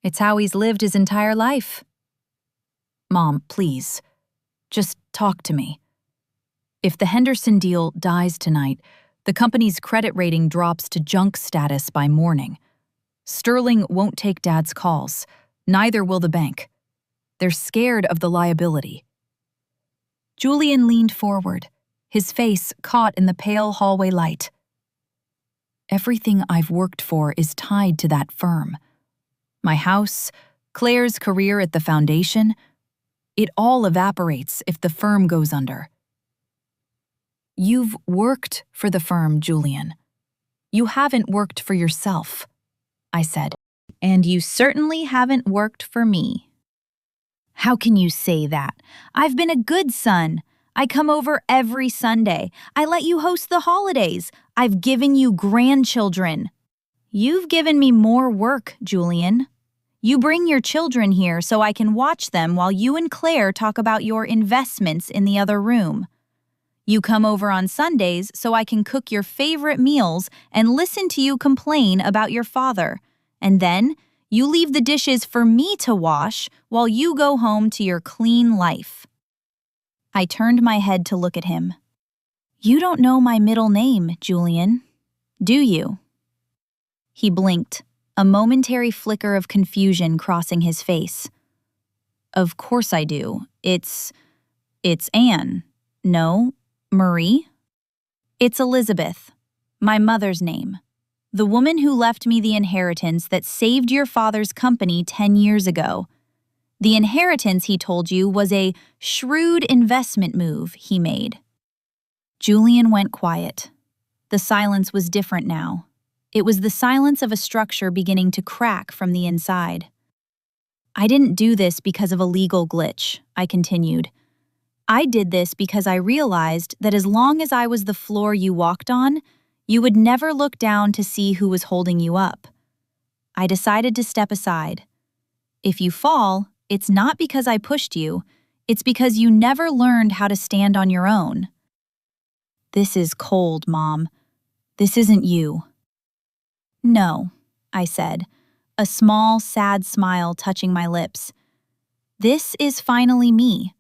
"It's how he's lived his entire life." "Mom, please, just talk to me. If the Henderson deal dies tonight, the company's credit rating drops to junk status by morning. Sterling won't take Dad's calls. Neither will the bank. They're scared of the liability." Julian leaned forward, his face caught in the pale hallway light. "Everything I've worked for is tied to that firm. My house, Claire's career at the foundation, it all evaporates if the firm goes under." "You've worked for the firm, Julian. You haven't worked for yourself," I said. "And you certainly haven't worked for me." "How can you say that? I've been a good son. I come over every Sunday. I let you host the holidays. I've given you grandchildren." "You've given me more work, Julian. You bring your children here so I can watch them while you and Claire talk about your investments in the other room. You come over on Sundays so I can cook your favorite meals and listen to you complain about your father. And then you leave the dishes for me to wash while you go home to your clean life." I turned my head to look at him. "You don't know my middle name, Julian, do you?" He blinked, a momentary flicker of confusion crossing his face. "Of course I do. It's Anne. No, Marie?" "It's Elizabeth, my mother's name. The woman who left me the inheritance that saved your father's company 10 years ago. The inheritance, he told you, was a shrewd investment move he made." Julian went quiet. The silence was different now. It was the silence of a structure beginning to crack from the inside. I didn't do this because of a legal glitch, I continued. I did this because I realized that as long as I was the floor you walked on, you would never look down to see who was holding you up. I decided to step aside. If you fall, it's not because I pushed you, it's because you never learned how to stand on your own. This is cold, Mom. This isn't you. No, I said, a small, sad smile touching my lips. This is finally me.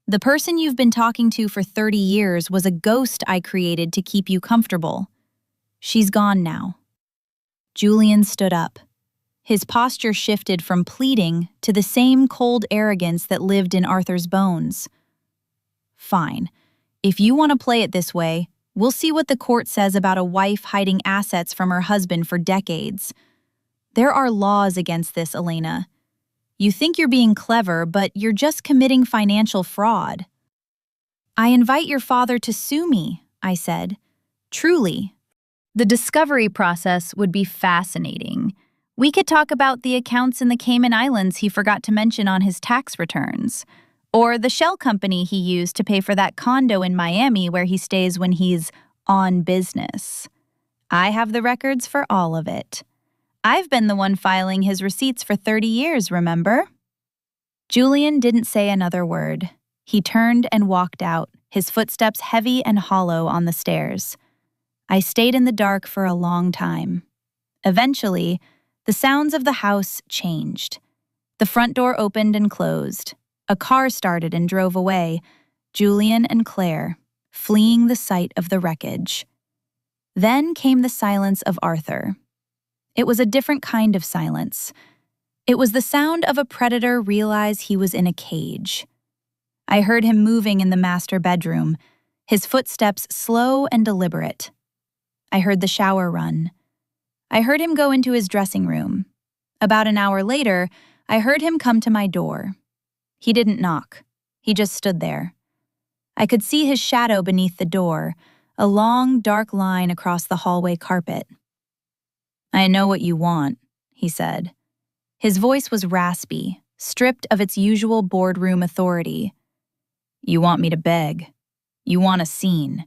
The person you've been talking to for 30 years was a ghost I created to keep you comfortable. She's gone now. Julian stood up. His posture shifted from pleading to the same cold arrogance that lived in Arthur's bones. Fine. If you want to play it this way, we'll see what the court says about a wife hiding assets from her husband for decades. There are laws against this, Elena. You think you're being clever, but you're just committing financial fraud. I invite your father to sue me, I said. Truly. The discovery process would be fascinating. We could talk about the accounts in the Cayman Islands he forgot to mention on his tax returns, or the shell company he used to pay for that condo in Miami where he stays when he's on business. I have the records for all of it. I've been the one filing his receipts for 30 years, remember? Julian didn't say another word. He turned and walked out, his footsteps heavy and hollow on the stairs. I stayed in the dark for a long time. Eventually, the sounds of the house changed. The front door opened and closed. A car started and drove away, Julian and Claire, fleeing the sight of the wreckage. Then came the silence of Arthur. It was a different kind of silence. It was the sound of a predator realize he was in a cage. I heard him moving in the master bedroom, his footsteps slow and deliberate. I heard the shower run. I heard him go into his dressing room. About an hour later, I heard him come to my door. He didn't knock. He just stood there. I could see his shadow beneath the door, a long, dark line across the hallway carpet. I know what you want, he said. His voice was raspy, stripped of its usual boardroom authority. You want me to beg. You want a scene.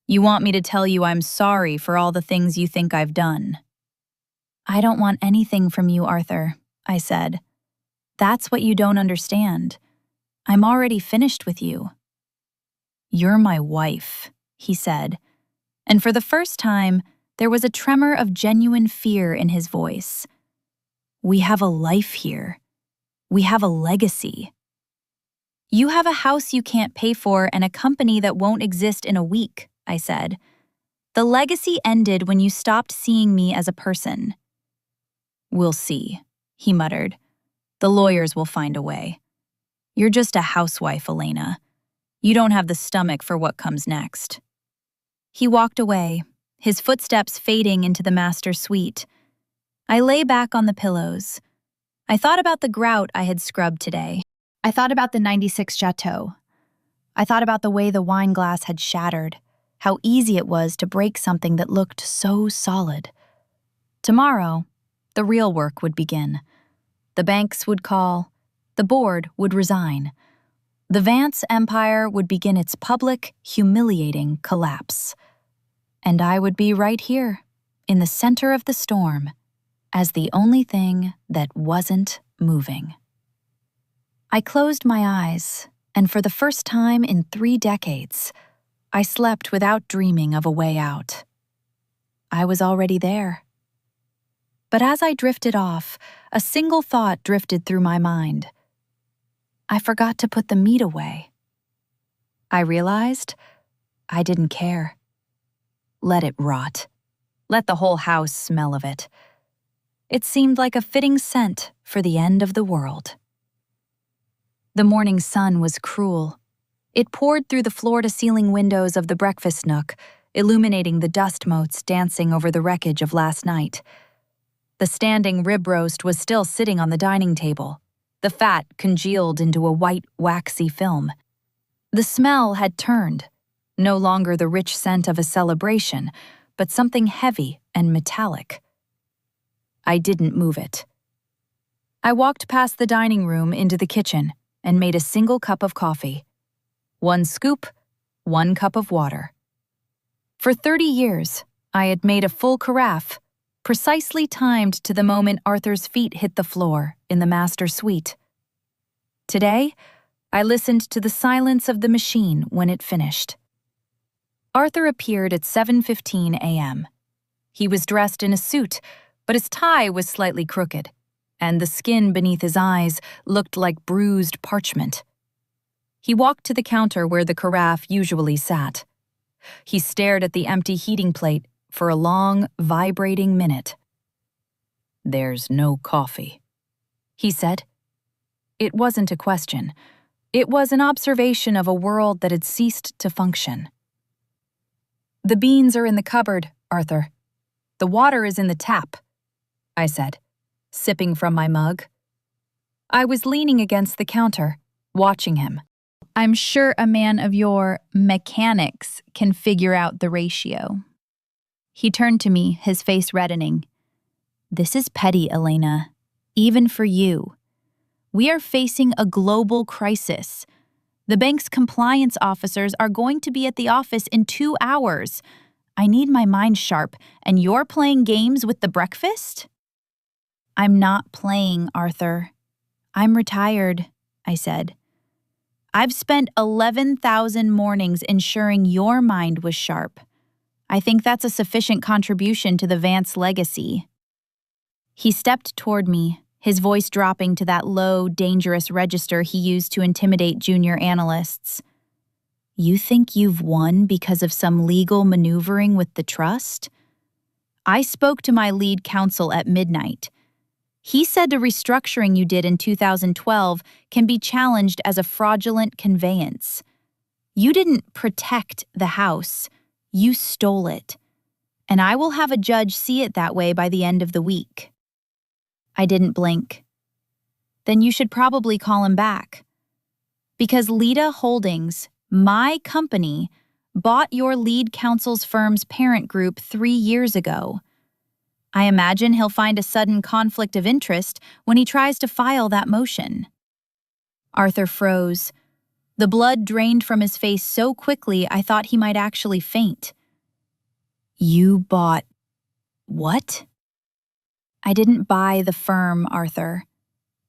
You want me to tell you I'm sorry for all the things you think I've done. I don't want anything from you, Arthur, I said. That's what you don't understand. I'm already finished with you. You're my wife, he said, and for the first time, there was a tremor of genuine fear in his voice. We have a life here. We have a legacy. You have a house you can't pay for and a company that won't exist in a week, I said. The legacy ended when you stopped seeing me as a person. We'll see, he muttered. The lawyers will find a way. You're just a housewife, Elena. You don't have the stomach for what comes next. He walked away, his footsteps fading into the master suite. I lay back on the pillows. I thought about the grout I had scrubbed today. I thought about the '96 Chateau. I thought about the way the wine glass had shattered, how easy it was to break something that looked so solid. Tomorrow, the real work would begin. The banks would call. The board would resign. The Vance empire would begin its public, humiliating collapse. And I would be right here, in the center of the storm, as the only thing that wasn't moving. I closed my eyes, and for the first time in 3 decades, I slept without dreaming of a way out. I was already there. But as I drifted off, a single thought drifted through my mind. I forgot to put the meat away. I realized I didn't care. Let it rot. Let the whole house smell of it. It seemed like a fitting scent for the end of the world. The morning sun was cruel. It poured through the floor-to-ceiling windows of the breakfast nook, illuminating the dust motes dancing over the wreckage of last night. The standing rib roast was still sitting on the dining table, the fat congealed into a white, waxy film. The smell had turned. no longer the rich scent of a celebration, but something heavy and metallic. I didn't move it. I walked past the dining room into the kitchen and made a single cup of coffee. 1 scoop, 1 cup of water. For 30 years, I had made a full carafe, precisely timed to the moment Arthur's feet hit the floor in the master suite. Today, I listened to the silence of the machine when it finished. Arthur appeared at 7:15 a.m. He was dressed in a suit, but his tie was slightly crooked, and the skin beneath his eyes looked like bruised parchment. He walked to the counter where the carafe usually sat. He stared at the empty heating plate for a long, vibrating minute. "There's no coffee," he said. It wasn't a question. It was an observation of a world that had ceased to function. "The beans are in the cupboard, Arthur. The water is in the tap," I said, sipping from my mug. I was leaning against the counter, watching him. I'm sure a man of your mechanics can figure out the ratio. He turned to me, his face reddening. This is petty, Elena. Even for you. We are facing a global crisis. The bank's compliance officers are going to be at the office in 2 hours. I need my mind sharp, and you're playing games with the breakfast? I'm not playing, Arthur. I'm retired, I said. I've spent 11,000 mornings ensuring your mind was sharp. I think that's a sufficient contribution to the Vance legacy. He stepped toward me, his voice dropping to that low, dangerous register he used to intimidate junior analysts. You think you've won because of some legal maneuvering with the trust? I spoke to my lead counsel at midnight. He said the restructuring you did in 2012 can be challenged as a fraudulent conveyance. You didn't protect the house, you stole it. And I will have a judge see it that way by the end of the week. I didn't blink. Then you should probably call him back. Because Lita Holdings, my company, bought your lead counsel's firm's parent group 3 years ago. I imagine he'll find a sudden conflict of interest when he tries to file that motion. Arthur froze. The blood drained from his face so quickly I thought he might actually faint. You bought what? I didn't buy the firm, Arthur.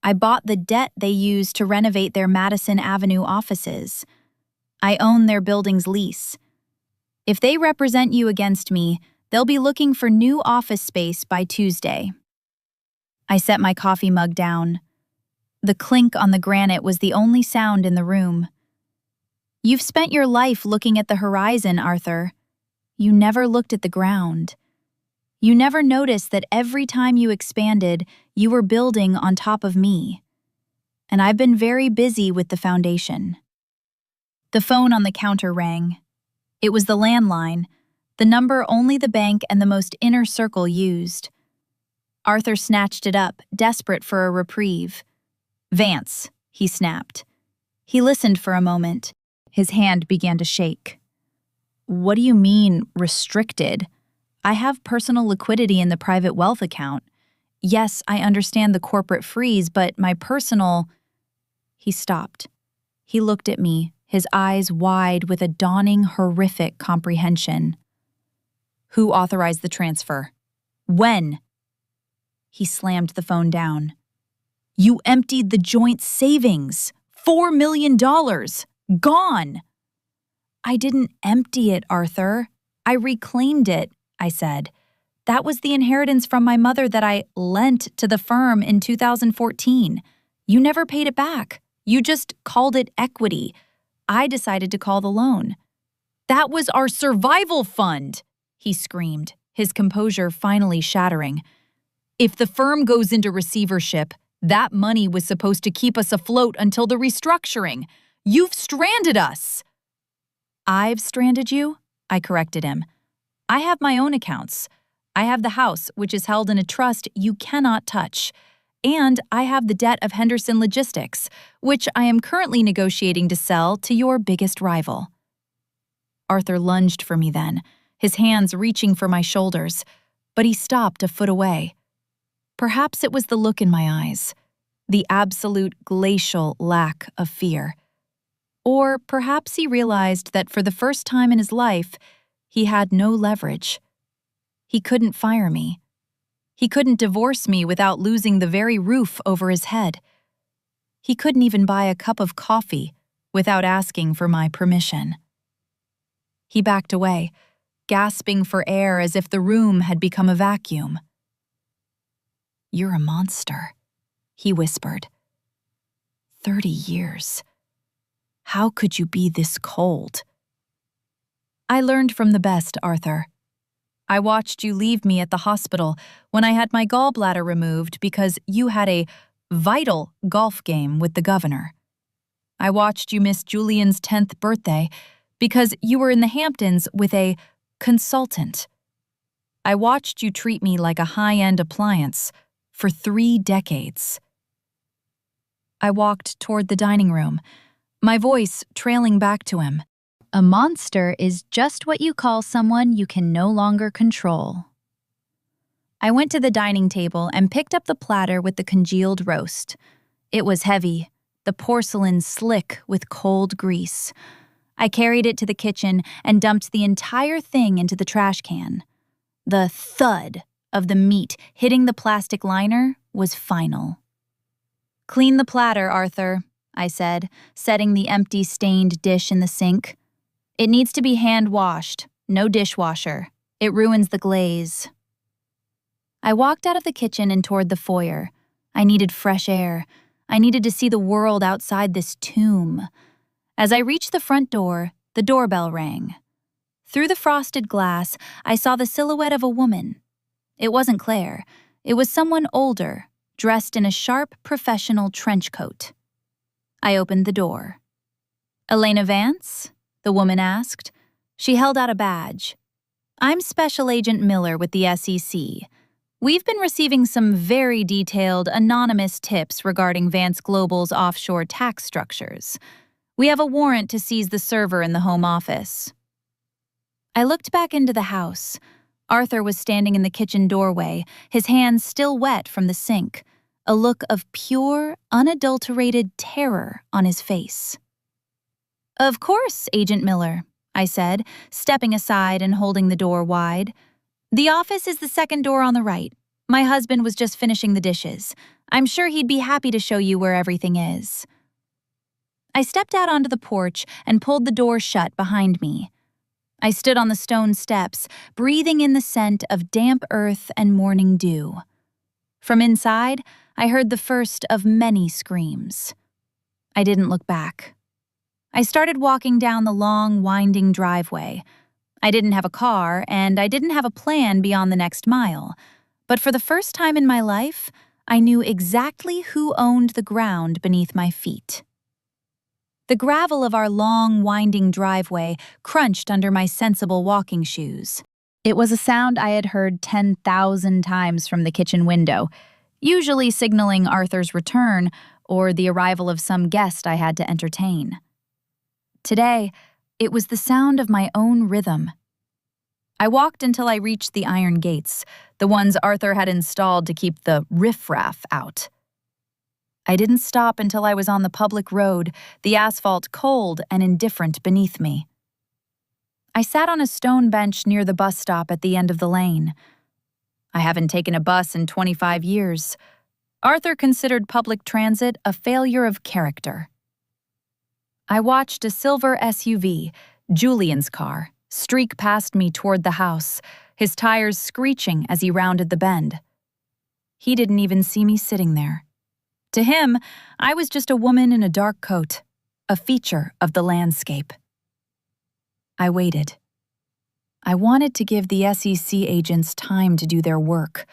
I bought the debt they used to renovate their Madison Avenue offices. I own their building's lease. If they represent you against me, they'll be looking for new office space by Tuesday. I set my coffee mug down. The clink on the granite was the only sound in the room. You've spent your life looking at the horizon, Arthur. You never looked at the ground. You never noticed that every time you expanded, you were building on top of me. And I've been very busy with the foundation. The phone on the counter rang. It was the landline, the number only the bank and the most inner circle used. Arthur snatched it up, desperate for a reprieve. Vance, he snapped. He listened for a moment. His hand began to shake. What do you mean, restricted? I have personal liquidity in the private wealth account. Yes, I understand the corporate freeze, but my personal... He stopped. He looked at me, his eyes wide with a dawning, horrific comprehension. Who authorized the transfer? When? He slammed the phone down. You emptied the joint savings. $4 million. Gone. I didn't empty it, Arthur. I reclaimed it, I said. That was the inheritance from my mother that I lent to the firm in 2014. You never paid it back. You just called it equity. I decided to call the loan. That was our survival fund, he screamed, his composure finally shattering. If the firm goes into receivership, that money was supposed to keep us afloat until the restructuring. You've stranded us. I've stranded you? I corrected him. I have my own accounts. I have the house, which is held in a trust you cannot touch. And I have the debt of Henderson Logistics, which I am currently negotiating to sell to your biggest rival. Arthur lunged for me then, his hands reaching for my shoulders, but he stopped a foot away. Perhaps it was the look in my eyes, the absolute glacial lack of fear. Or perhaps he realized that for the first time in his life, he had no leverage. He couldn't fire me. He couldn't divorce me without losing the very roof over his head. He couldn't even buy a cup of coffee without asking for my permission. He backed away, gasping for air as if the room had become a vacuum. "You're a monster," he whispered. 30 years. How could you be this cold? I learned from the best, Arthur. I watched you leave me at the hospital when I had my gallbladder removed because you had a vital golf game with the governor. I watched you miss Julian's 10th birthday because you were in the Hamptons with a consultant. I watched you treat me like a high-end appliance for 3 decades. I walked toward the dining room, my voice trailing back to him. A monster is just what you call someone you can no longer control. I went to the dining table and picked up the platter with the congealed roast. It was heavy, the porcelain slick with cold grease. I carried it to the kitchen and dumped the entire thing into the trash can. The thud of the meat hitting the plastic liner was final. "Clean the platter, Arthur," I said, setting the empty stained dish in the sink. "It needs to be hand-washed, no dishwasher. It ruins the glaze." I walked out of the kitchen and toward the foyer. I needed fresh air. I needed to see the world outside this tomb. As I reached the front door, the doorbell rang. Through the frosted glass, I saw the silhouette of a woman. It wasn't Claire. It was someone older, dressed in a sharp professional trench coat. I opened the door. "Elena Vance?" the woman asked. She held out a badge. "I'm Special Agent Miller with the SEC. We've been receiving some very detailed, anonymous tips regarding Vance Global's offshore tax structures. We have a warrant to seize the server in the home office." I looked back into the house. Arthur was standing in the kitchen doorway, his hands still wet from the sink, a look of pure, unadulterated terror on his face. "Of course, Agent Miller," I said, stepping aside and holding the door wide. "The office is the second door on the right. My husband was just finishing the dishes. I'm sure he'd be happy to show you where everything is." I stepped out onto the porch and pulled the door shut behind me. I stood on the stone steps, breathing in the scent of damp earth and morning dew. From inside, I heard the first of many screams. I didn't look back. I started walking down the long, winding driveway. I didn't have a car, and I didn't have a plan beyond the next mile. But for the first time in my life, I knew exactly who owned the ground beneath my feet. The gravel of our long, winding driveway crunched under my sensible walking shoes. It was a sound I had heard 10,000 times from the kitchen window, usually signaling Arthur's return or the arrival of some guest I had to entertain. Today, it was the sound of my own rhythm. I walked until I reached the iron gates, the ones Arthur had installed to keep the riffraff out. I didn't stop until I was on the public road, the asphalt cold and indifferent beneath me. I sat on a stone bench near the bus stop at the end of the lane. I haven't taken a bus in 25 years. Arthur considered public transit a failure of character. I watched a silver SUV, Julian's car, streak past me toward the house, his tires screeching as he rounded the bend. He didn't even see me sitting there. To him, I was just a woman in a dark coat, a feature of the landscape. I waited. I wanted to give the SEC agents time to do their work.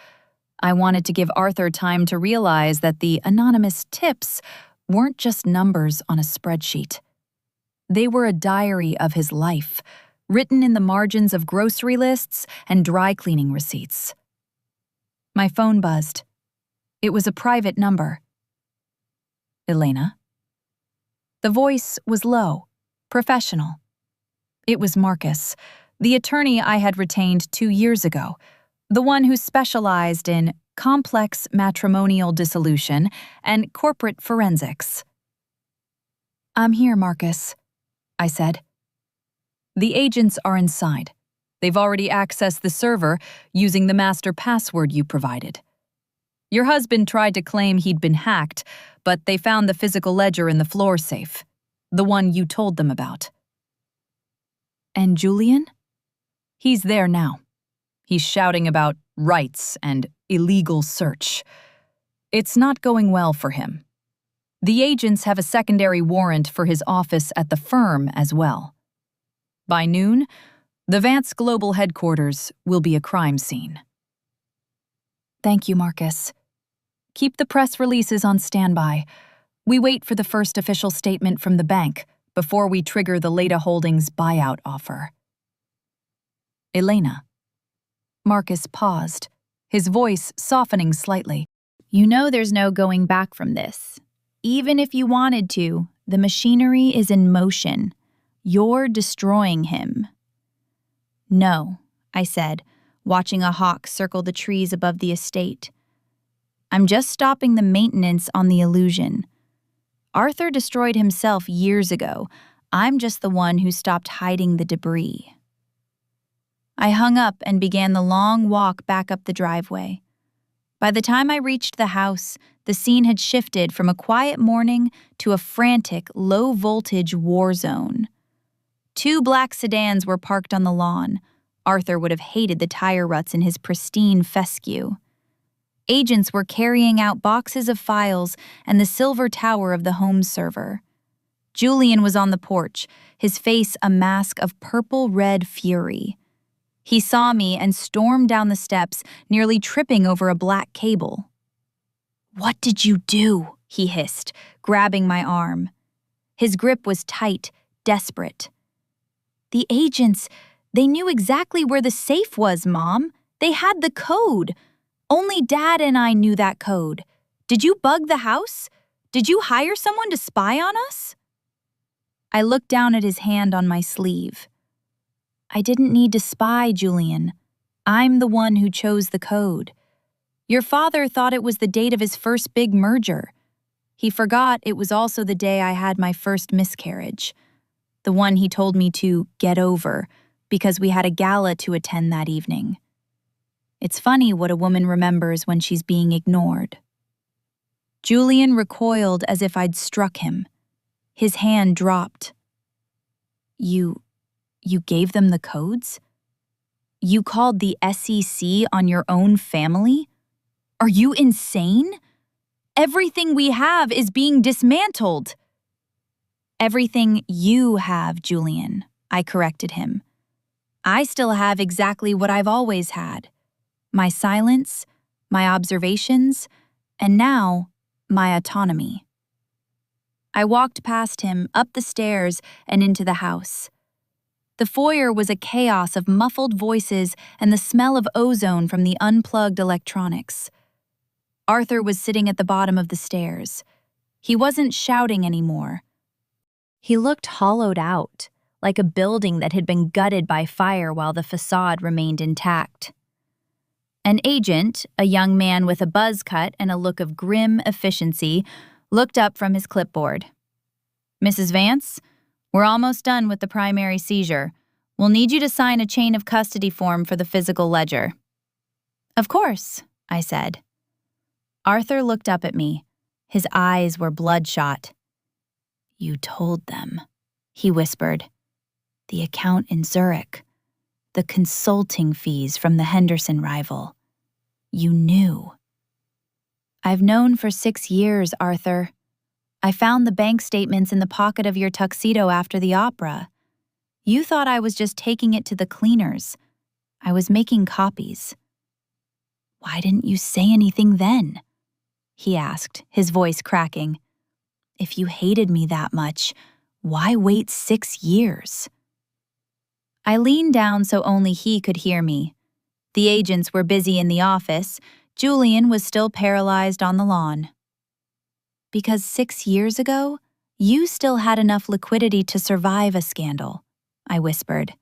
I wanted to give Arthur time to realize that the anonymous tips weren't just numbers on a spreadsheet. They were a diary of his life, written in the margins of grocery lists and dry cleaning receipts. My phone buzzed. It was a private number. "Elena?" The voice was low, professional. It was Marcus, the attorney I had retained 2 years ago, the one who specialized in complex matrimonial dissolution and corporate forensics. "I'm here, Marcus," I said. "The agents are inside. They've already accessed the server using the master password you provided. Your husband tried to claim he'd been hacked, but they found the physical ledger in the floor safe, the one you told them about." "And Julian?" "He's there now. He's shouting about rights and illegal search. It's not going well for him. The agents have a secondary warrant for his office at the firm as well. By noon, the Vance Global headquarters will be a crime scene." "Thank you, Marcus. Keep the press releases on standby. We wait for the first official statement from the bank before we trigger the Leda Holdings buyout offer." "Elena." Marcus paused, his voice softening slightly. You know there's no going back from this. Even if you wanted to, the machinery is in motion. You're destroying him. "No," I said, watching a hawk circle the trees above the estate. "I'm just stopping the maintenance on the illusion. Arthur destroyed himself years ago. I'm just the one who stopped hiding the debris." I hung up and began the long walk back up the driveway. By the time I reached the house, the scene had shifted from a quiet morning to a frantic, low-voltage war zone. 2 black sedans were parked on the lawn. Arthur would have hated the tire ruts in his pristine fescue. Agents were carrying out boxes of files and the silver tower of the home server. Julian was on the porch, his face a mask of purple-red fury. He saw me and stormed down the steps, nearly tripping over a black cable. "What did you do?" he hissed, grabbing my arm. His grip was tight, desperate. "The agents, they knew exactly where the safe was, Mom. They had the code. Only Dad and I knew that code. Did you bug the house? Did you hire someone to spy on us?" I looked down at his hand on my sleeve. "I didn't need to spy, Julian. I'm the one who chose the code. Your father thought it was the date of his first big merger. He forgot it was also the day I had my first miscarriage. The one he told me to get over because we had a gala to attend that evening. It's funny what a woman remembers when she's being ignored." Julian recoiled as if I'd struck him. His hand dropped. You gave them the codes? You called the SEC on your own family? Are you insane? Everything we have is being dismantled." "Everything you have, Julian," I corrected him. "I still have exactly what I've always had. My silence, my observations, and now, my autonomy." I walked past him, up the stairs, and into the house. The foyer was a chaos of muffled voices and the smell of ozone from the unplugged electronics. Arthur was sitting at the bottom of the stairs. He wasn't shouting anymore. He looked hollowed out, like a building that had been gutted by fire while the facade remained intact. An agent, a young man with a buzz cut and a look of grim efficiency, looked up from his clipboard. "Mrs. Vance, we're almost done with the primary seizure. We'll need you to sign a chain of custody form for the physical ledger." "Of course," I said. Arthur looked up at me. His eyes were bloodshot. "You told them," he whispered. "The account in Zurich. The consulting fees from the Henderson rival. You knew." "I've known for 6 years, Arthur. I found the bank statements in the pocket of your tuxedo after the opera. You thought I was just taking it to the cleaners. I was making copies." "Why didn't you say anything then?" he asked, his voice cracking. "If you hated me that much, why wait 6 years?" I leaned down so only he could hear me. The agents were busy in the office. Julian was still paralyzed on the lawn. "Because 6 years ago, you still had enough liquidity to survive a scandal," I whispered.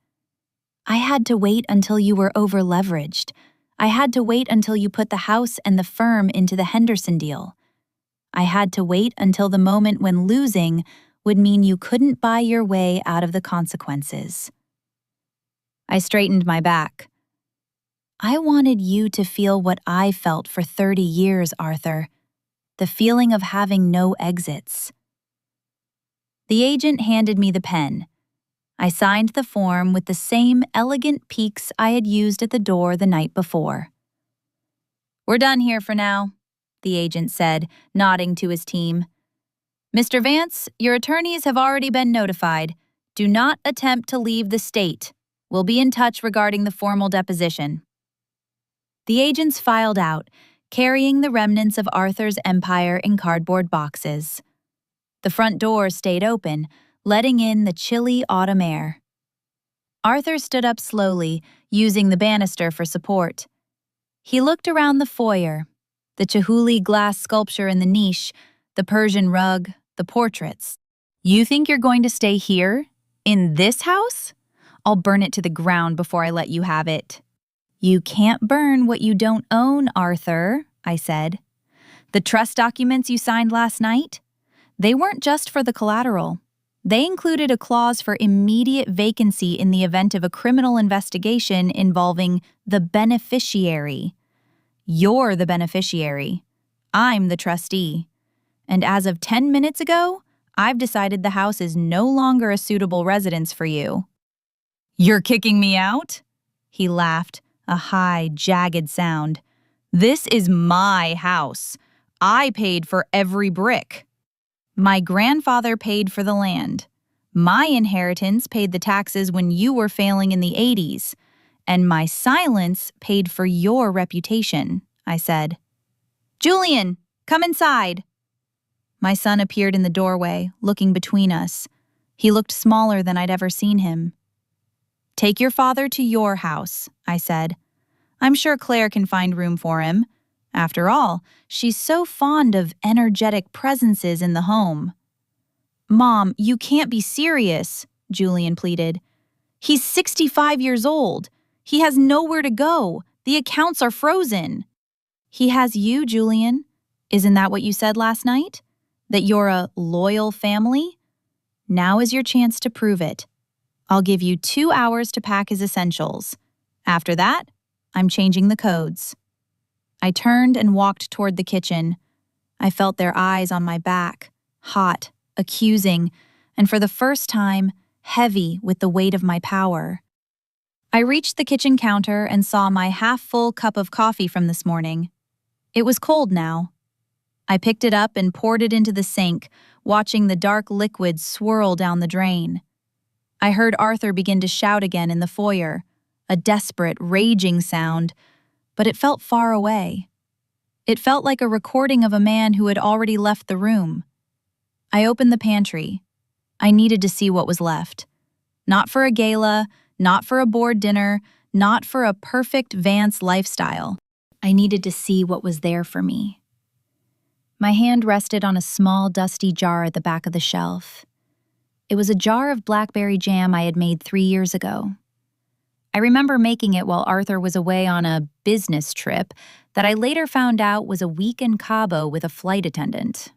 I had to wait until you were over-leveraged. I had to wait until you put the house and the firm into the Henderson deal. I had to wait until the moment when losing would mean you couldn't buy your way out of the consequences. I straightened my back. I wanted you to feel what I felt for 30 years, Arthur. The feeling of having no exits. The agent handed me the pen. I signed the form with the same elegant peaks I had used at the door the night before. We're done here for now, the agent said, nodding to his team. Mr. Vance, your attorneys have already been notified. Do not attempt to leave the state. We'll be in touch regarding the formal deposition. The agents filed out, carrying the remnants of Arthur's empire in cardboard boxes. The front door stayed open, letting in the chilly autumn air. Arthur stood up slowly, using the banister for support. He looked around the foyer, the Chihuly glass sculpture in the niche, the Persian rug, the portraits. You think you're going to stay here? In this house? I'll burn it to the ground before I let you have it. You can't burn what you don't own, Arthur, I said. The trust documents you signed last night? They weren't just for the collateral. They included a clause for immediate vacancy in the event of a criminal investigation involving the beneficiary. You're the beneficiary. I'm the trustee. And as of 10 minutes ago, I've decided the house is no longer a suitable residence for you. You're kicking me out? He laughed, a high, jagged sound. This is my house. I paid for every brick. My grandfather paid for the land. My inheritance paid the taxes when you were failing in the 80s. And my silence paid for your reputation, I said. Julian, come inside. My son appeared in the doorway, looking between us. He looked smaller than I'd ever seen him. Take your father to your house, I said. I'm sure Claire can find room for him. After all, she's so fond of energetic presences in the home. Mom, you can't be serious, Julian pleaded. He's 65 years old. He has nowhere to go. The accounts are frozen. He has you, Julian. Isn't that what you said last night? That you're a loyal family? Now is your chance to prove it. I'll give you 2 hours to pack his essentials. After that, I'm changing the codes. I turned and walked toward the kitchen. I felt their eyes on my back, hot, accusing, and for the first time, heavy with the weight of my power. I reached the kitchen counter and saw my half-full cup of coffee from this morning. It was cold now. I picked it up and poured it into the sink, watching the dark liquid swirl down the drain. I heard Arthur begin to shout again in the foyer, a desperate, raging sound, but it felt far away. It felt like a recording of a man who had already left the room. I opened the pantry. I needed to see what was left. Not for a gala, not for a board dinner, not for a perfect Vance lifestyle. I needed to see what was there for me. My hand rested on a small, dusty jar at the back of the shelf. It was a jar of blackberry jam I had made 3 years ago. I remember making it while Arthur was away on a business trip that I later found out was a week in Cabo with a flight attendant.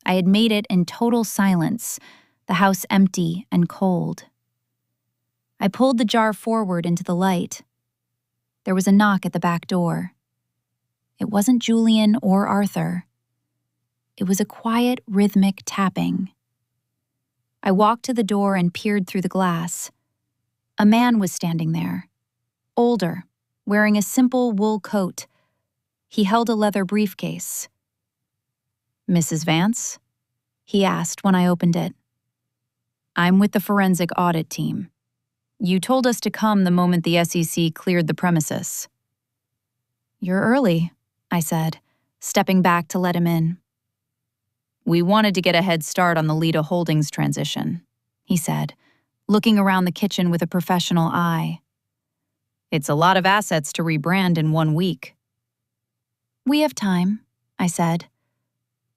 I had made it in total silence, the house empty and cold. I pulled the jar forward into the light. There was a knock at the back door. It wasn't Julian or Arthur. It was a quiet, rhythmic tapping. I walked to the door and peered through the glass. A man was standing there, older, wearing a simple wool coat. He held a leather briefcase. Mrs. Vance? He asked when I opened it. I'm with the forensic audit team. You told us to come the moment the SEC cleared the premises. You're early, I said, stepping back to let him in. We wanted to get a head start on the Lita Holdings transition, he said, looking around the kitchen with a professional eye. It's a lot of assets to rebrand in 1 week. We have time, I said.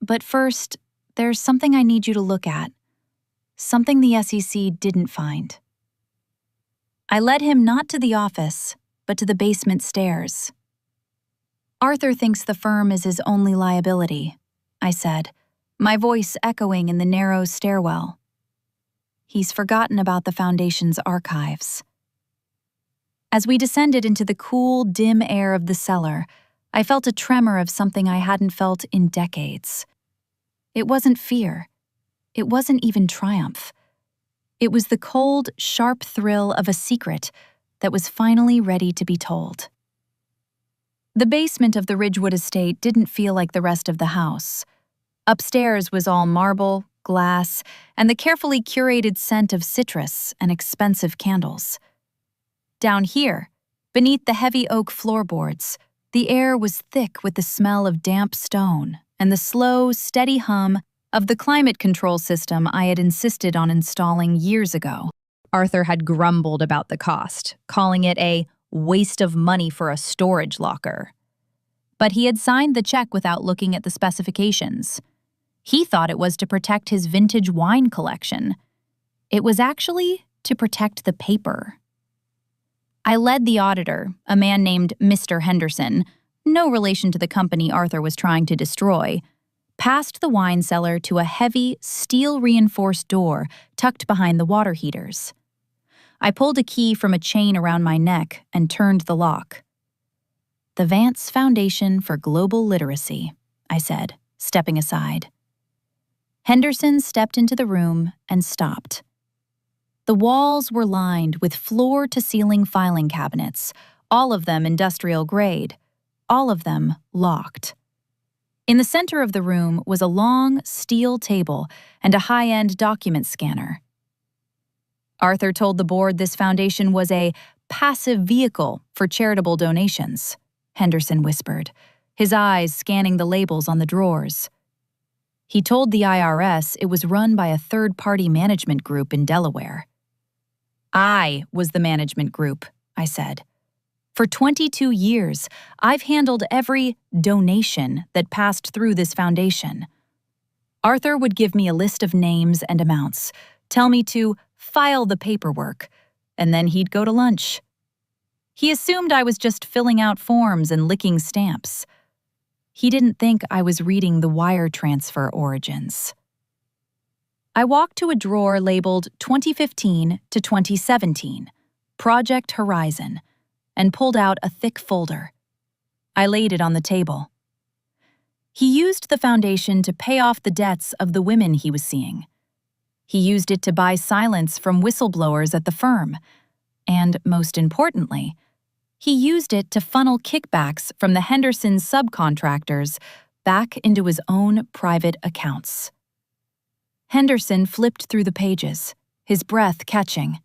But first, there's something I need you to look at. Something the SEC didn't find. I led him not to the office, but to the basement stairs. Arthur thinks the firm is his only liability, I said, my voice echoing in the narrow stairwell. He's forgotten about the Foundation's archives. As we descended into the cool, dim air of the cellar, I felt a tremor of something I hadn't felt in decades. It wasn't fear. It wasn't even triumph. It was the cold, sharp thrill of a secret that was finally ready to be told. The basement of the Ridgewood estate didn't feel like the rest of the house. Upstairs was all marble, glass, and the carefully curated scent of citrus and expensive candles. Down here, beneath the heavy oak floorboards, the air was thick with the smell of damp stone and the slow, steady hum of the climate control system I had insisted on installing years ago. Arthur had grumbled about the cost, calling it a waste of money for a storage locker. But he had signed the check without looking at the specifications. He thought it was to protect his vintage wine collection. It was actually to protect the paper. I led the auditor, a man named Mr. Henderson, no relation to the company Arthur was trying to destroy, past the wine cellar to a heavy, steel-reinforced door tucked behind the water heaters. I pulled a key from a chain around my neck and turned the lock. "The Vance Foundation for Global Literacy," I said, stepping aside. Henderson stepped into the room and stopped. The walls were lined with floor-to-ceiling filing cabinets, all of them industrial grade, all of them locked. In the center of the room was a long steel table and a high-end document scanner. Arthur told the board this foundation was a passive vehicle for charitable donations, Henderson whispered, his eyes scanning the labels on the drawers. He told the IRS it was run by a third-party management group in Delaware. I was the management group, I said. For 22 years, I've handled every donation that passed through this foundation. Arthur would give me a list of names and amounts, tell me to file the paperwork, and then he'd go to lunch. He assumed I was just filling out forms and licking stamps. He didn't think I was reading the wire transfer origins. I walked to a drawer labeled 2015 to 2017, Project Horizon, and pulled out a thick folder. I laid it on the table. He used the foundation to pay off the debts of the women he was seeing. He used it to buy silence from whistleblowers at the firm. And, most importantly, he used it to funnel kickbacks from the Henderson subcontractors back into his own private accounts. Henderson flipped through the pages, his breath catching.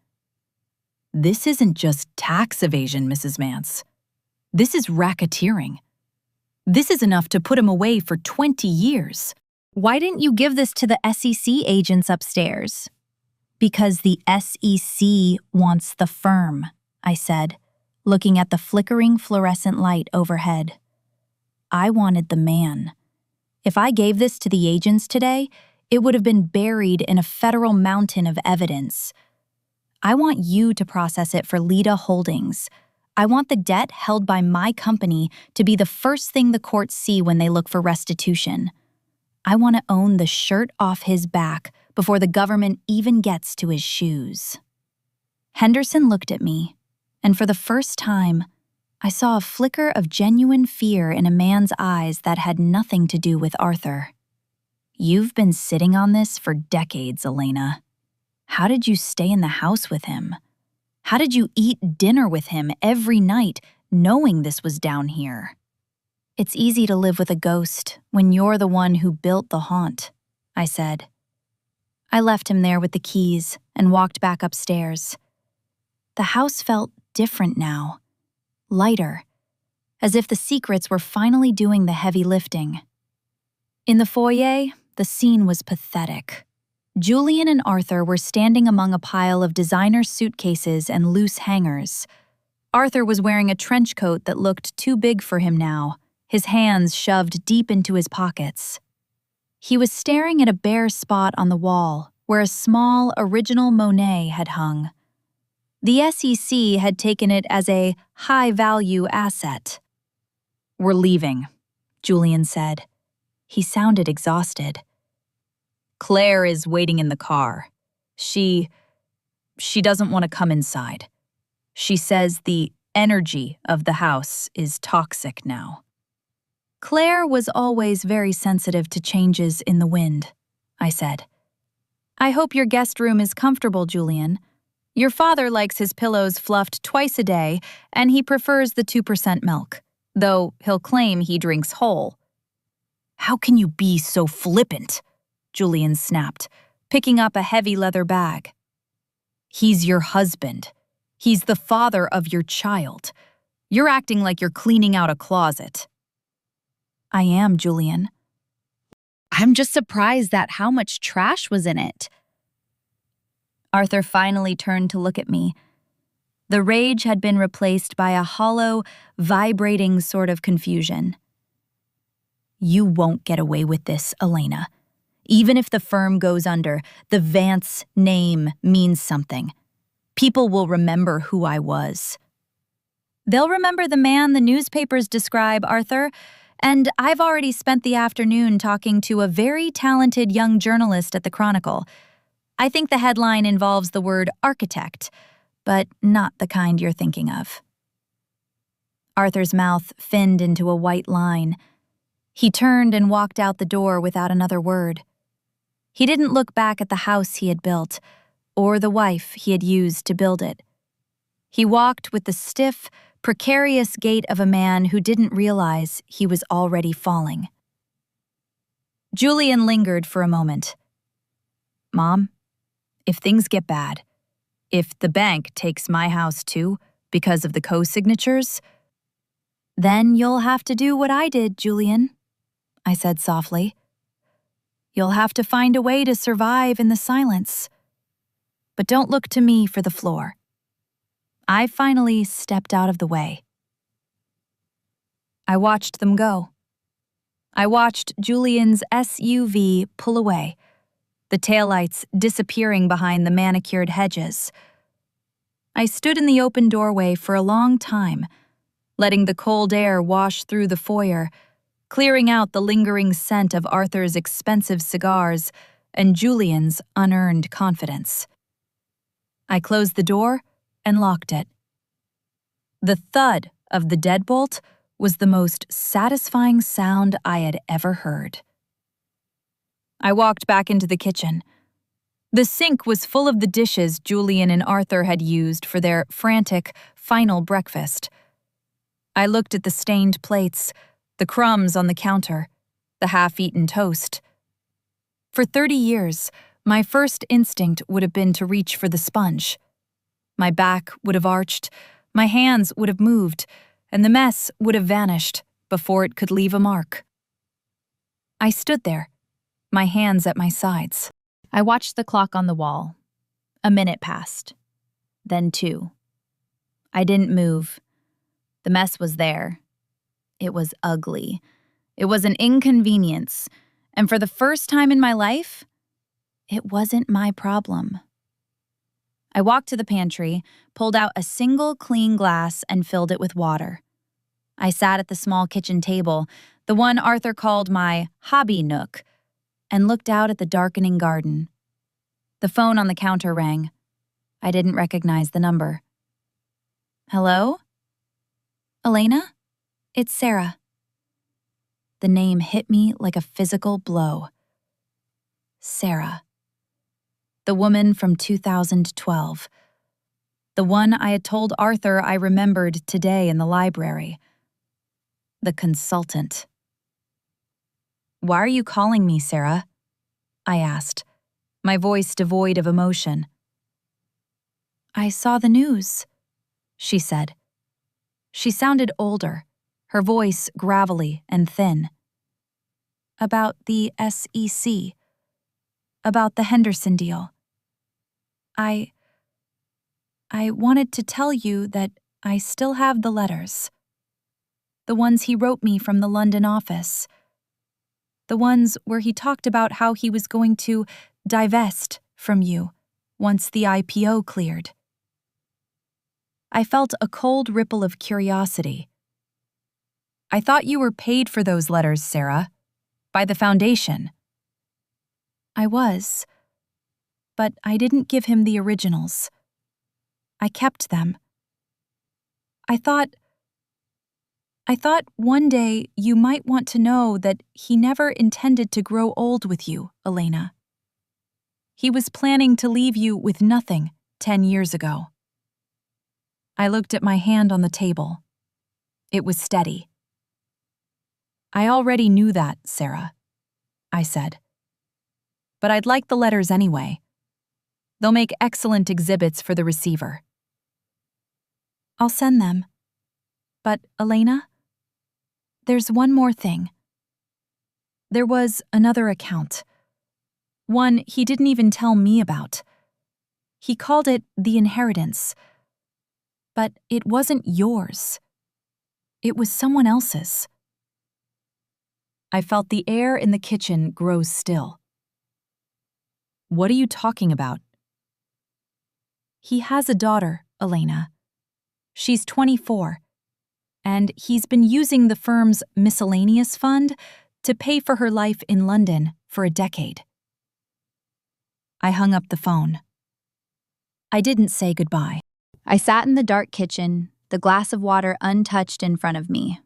"This isn't just tax evasion, Mrs. Vance. This is racketeering. This is enough to put him away for 20 years. Why didn't you give this to the SEC agents upstairs?" "Because the SEC wants the firm," I said, looking at the flickering fluorescent light overhead. I wanted the man. If I gave this to the agents today, it would have been buried in a federal mountain of evidence. I want you to process it for Leda Holdings. I want the debt held by my company to be the first thing the courts see when they look for restitution. I want to own the shirt off his back before the government even gets to his shoes." Henderson looked at me, and for the first time, I saw a flicker of genuine fear in a man's eyes that had nothing to do with Arthur. "You've been sitting on this for decades, Elena. How did you stay in the house with him? How did you eat dinner with him every night, knowing this was down here?" "It's easy to live with a ghost when you're the one who built the haunt," I said. I left him there with the keys and walked back upstairs. The house felt different now, lighter, as if the secrets were finally doing the heavy lifting. In the foyer, the scene was pathetic. Julian and Arthur were standing among a pile of designer suitcases and loose hangers. Arthur was wearing a trench coat that looked too big for him now, his hands shoved deep into his pockets. He was staring at a bare spot on the wall where a small, original Monet had hung. The SEC had taken it as a high-value asset. "We're leaving," Julian said. He sounded exhausted. "Claire is waiting in the car. She doesn't want to come inside. She says the energy of the house is toxic now." Claire was always very sensitive to changes in the wind, I said. I hope your guest room is comfortable, Julian. Your father likes his pillows fluffed twice a day, and he prefers the 2% milk, though he'll claim he drinks whole. "How can you be so flippant?" Julian snapped, picking up a heavy leather bag. "He's your husband. He's the father of your child. You're acting like you're cleaning out a closet." I am, Julian. I'm just surprised at how much trash was in it. Arthur finally turned to look at me. The rage had been replaced by a hollow, vibrating sort of confusion. You won't get away with this, Elena. Even if the firm goes under, the Vance name means something. People will remember who I was. They'll remember the man the newspapers describe, Arthur, and I've already spent the afternoon talking to a very talented young journalist at the Chronicle. I think the headline involves the word architect, but not the kind you're thinking of. Arthur's mouth thinned into a white line. He turned and walked out the door without another word. He didn't look back at the house he had built, or the wife he had used to build it. He walked with the stiff, precarious gait of a man who didn't realize he was already falling. Julian lingered for a moment. "Mom, if things get bad, if the bank takes my house too because of the co-signatures, then you'll have to do what I did, Julian," I said softly. "You'll have to find a way to survive in the silence. But don't look to me for the floor." I finally stepped out of the way. I watched them go. I watched Julian's SUV pull away, the taillights disappearing behind the manicured hedges. I stood in the open doorway for a long time, letting the cold air wash through the foyer, clearing out the lingering scent of Arthur's expensive cigars and Julian's unearned confidence. I closed the door and locked it. The thud of the deadbolt was the most satisfying sound I had ever heard. I walked back into the kitchen. The sink was full of the dishes Julian and Arthur had used for their frantic, final breakfast. I looked at the stained plates, the crumbs on the counter, the half-eaten toast. For 30 years, my first instinct would have been to reach for the sponge. My back would have arched, my hands would have moved, and the mess would have vanished before it could leave a mark. I stood there, my hands at my sides. I watched the clock on the wall. A minute passed. Then 2. I didn't move. The mess was there. It was ugly. It was an inconvenience, and for the first time in my life, it wasn't my problem. I walked to the pantry, pulled out a single clean glass, and filled it with water. I sat at the small kitchen table, the one Arthur called my hobby nook, and looked out at the darkening garden. The phone on the counter rang. I didn't recognize the number. "Hello? Elena? It's Sarah." The name hit me like a physical blow. Sarah. The woman from 2012. The one I had told Arthur I remembered today in the library. The consultant. "Why are you calling me, Sarah?" I asked, my voice devoid of emotion. "I saw the news," she said. She sounded older, her voice gravelly and thin. "About the SEC. About the Henderson deal. I wanted to tell you that I still have the letters. The ones he wrote me from the London office. The ones where he talked about how he was going to divest from you once the IPO cleared." I felt a cold ripple of curiosity. I thought you were paid for those letters, Sarah, by the foundation. I was, but I didn't give him the originals. I kept them. I thought one day you might want to know that he never intended to grow old with you, Elena. He was planning to leave you with nothing 10 years ago. I looked at my hand on the table. It was steady. I already knew that, Sarah, I said. But I'd like the letters anyway. They'll make excellent exhibits for the receiver. I'll send them. But, Elena, there's one more thing. There was another account. One he didn't even tell me about. He called it the inheritance. But it wasn't yours. It was someone else's. I felt the air in the kitchen grow still. What are you talking about? He has a daughter, Elena. She's 24, and he's been using the firm's miscellaneous fund to pay for her life in London for a decade. I hung up the phone. I didn't say goodbye. I sat in the dark kitchen, the glass of water untouched in front of me.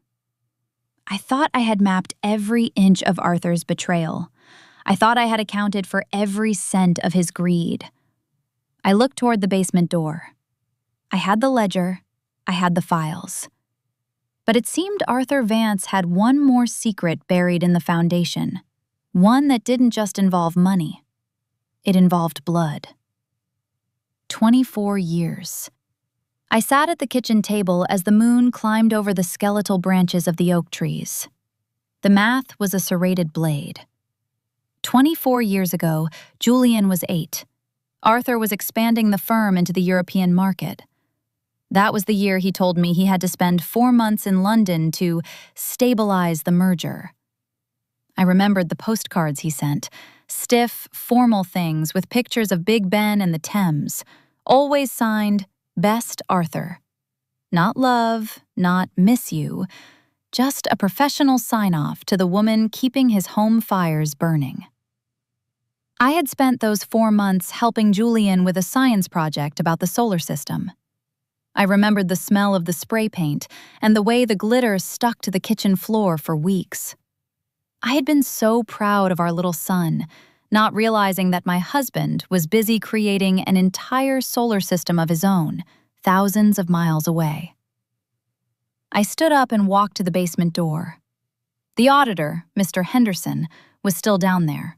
I thought I had mapped every inch of Arthur's betrayal. I thought I had accounted for every cent of his greed. I looked toward the basement door. I had the ledger. I had the files. But it seemed Arthur Vance had one more secret buried in the foundation, one that didn't just involve money. It involved blood. 24 years. I sat at the kitchen table as the moon climbed over the skeletal branches of the oak trees. The math was a serrated blade. 24 years ago, Julian was 8. Arthur was expanding the firm into the European market. That was the year he told me he had to spend 4 months in London to stabilize the merger. I remembered the postcards he sent, stiff, formal things with pictures of Big Ben and the Thames, always signed, Best Arthur. Not love, not miss you, just a professional sign-off to the woman keeping his home fires burning. I had spent those 4 months helping Julian with a science project about the solar system. I remembered the smell of the spray paint and the way the glitter stuck to the kitchen floor for weeks. I had been so proud of our little son, not realizing that my husband was busy creating an entire solar system of his own, thousands of miles away. I stood up and walked to the basement door. The auditor, Mr. Henderson, was still down there.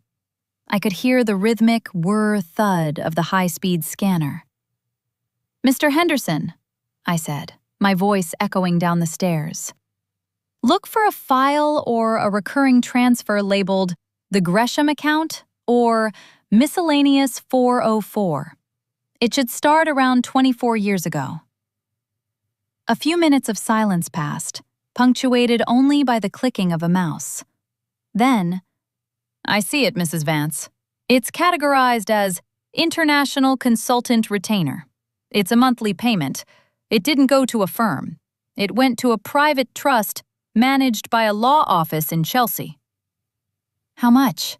I could hear the rhythmic whir thud of the high-speed scanner. "Mr. Henderson," I said, my voice echoing down the stairs. "Look for a file or a recurring transfer labeled the Gresham account or miscellaneous 404. It should start around 24 years ago." A few minutes of silence passed, punctuated only by the clicking of a mouse. Then, "I see it, Mrs. Vance. It's categorized as International Consultant Retainer. It's a monthly payment. It didn't go to a firm. It went to a private trust managed by a law office in Chelsea." "How much?"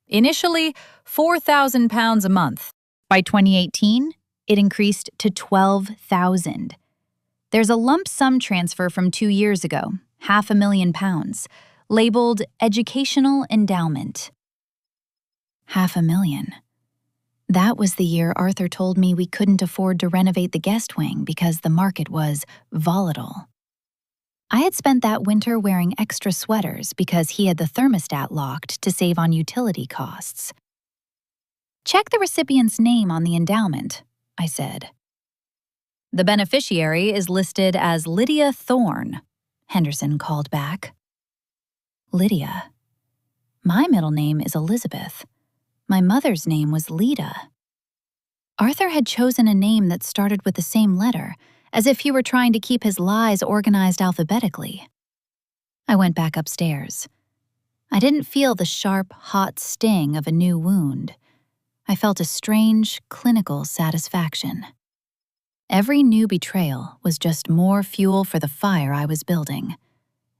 "Initially, £4,000 a month. By 2018, it increased to 12,000. There's a lump sum transfer from 2 years ago, £500,000, labeled Educational Endowment." $500,000. That was the year Arthur told me we couldn't afford to renovate the guest wing because the market was volatile. I had spent that winter wearing extra sweaters because he had the thermostat locked to save on utility costs. "Check the recipient's name on the endowment," I said. "The beneficiary is listed as Lydia Thorne," Henderson called back. Lydia. My middle name is Elizabeth. My mother's name was Lida. Arthur had chosen a name that started with the same letter, as if he were trying to keep his lies organized alphabetically. I went back upstairs. I didn't feel the sharp, hot sting of a new wound. I felt a strange, clinical satisfaction. Every new betrayal was just more fuel for the fire I was building.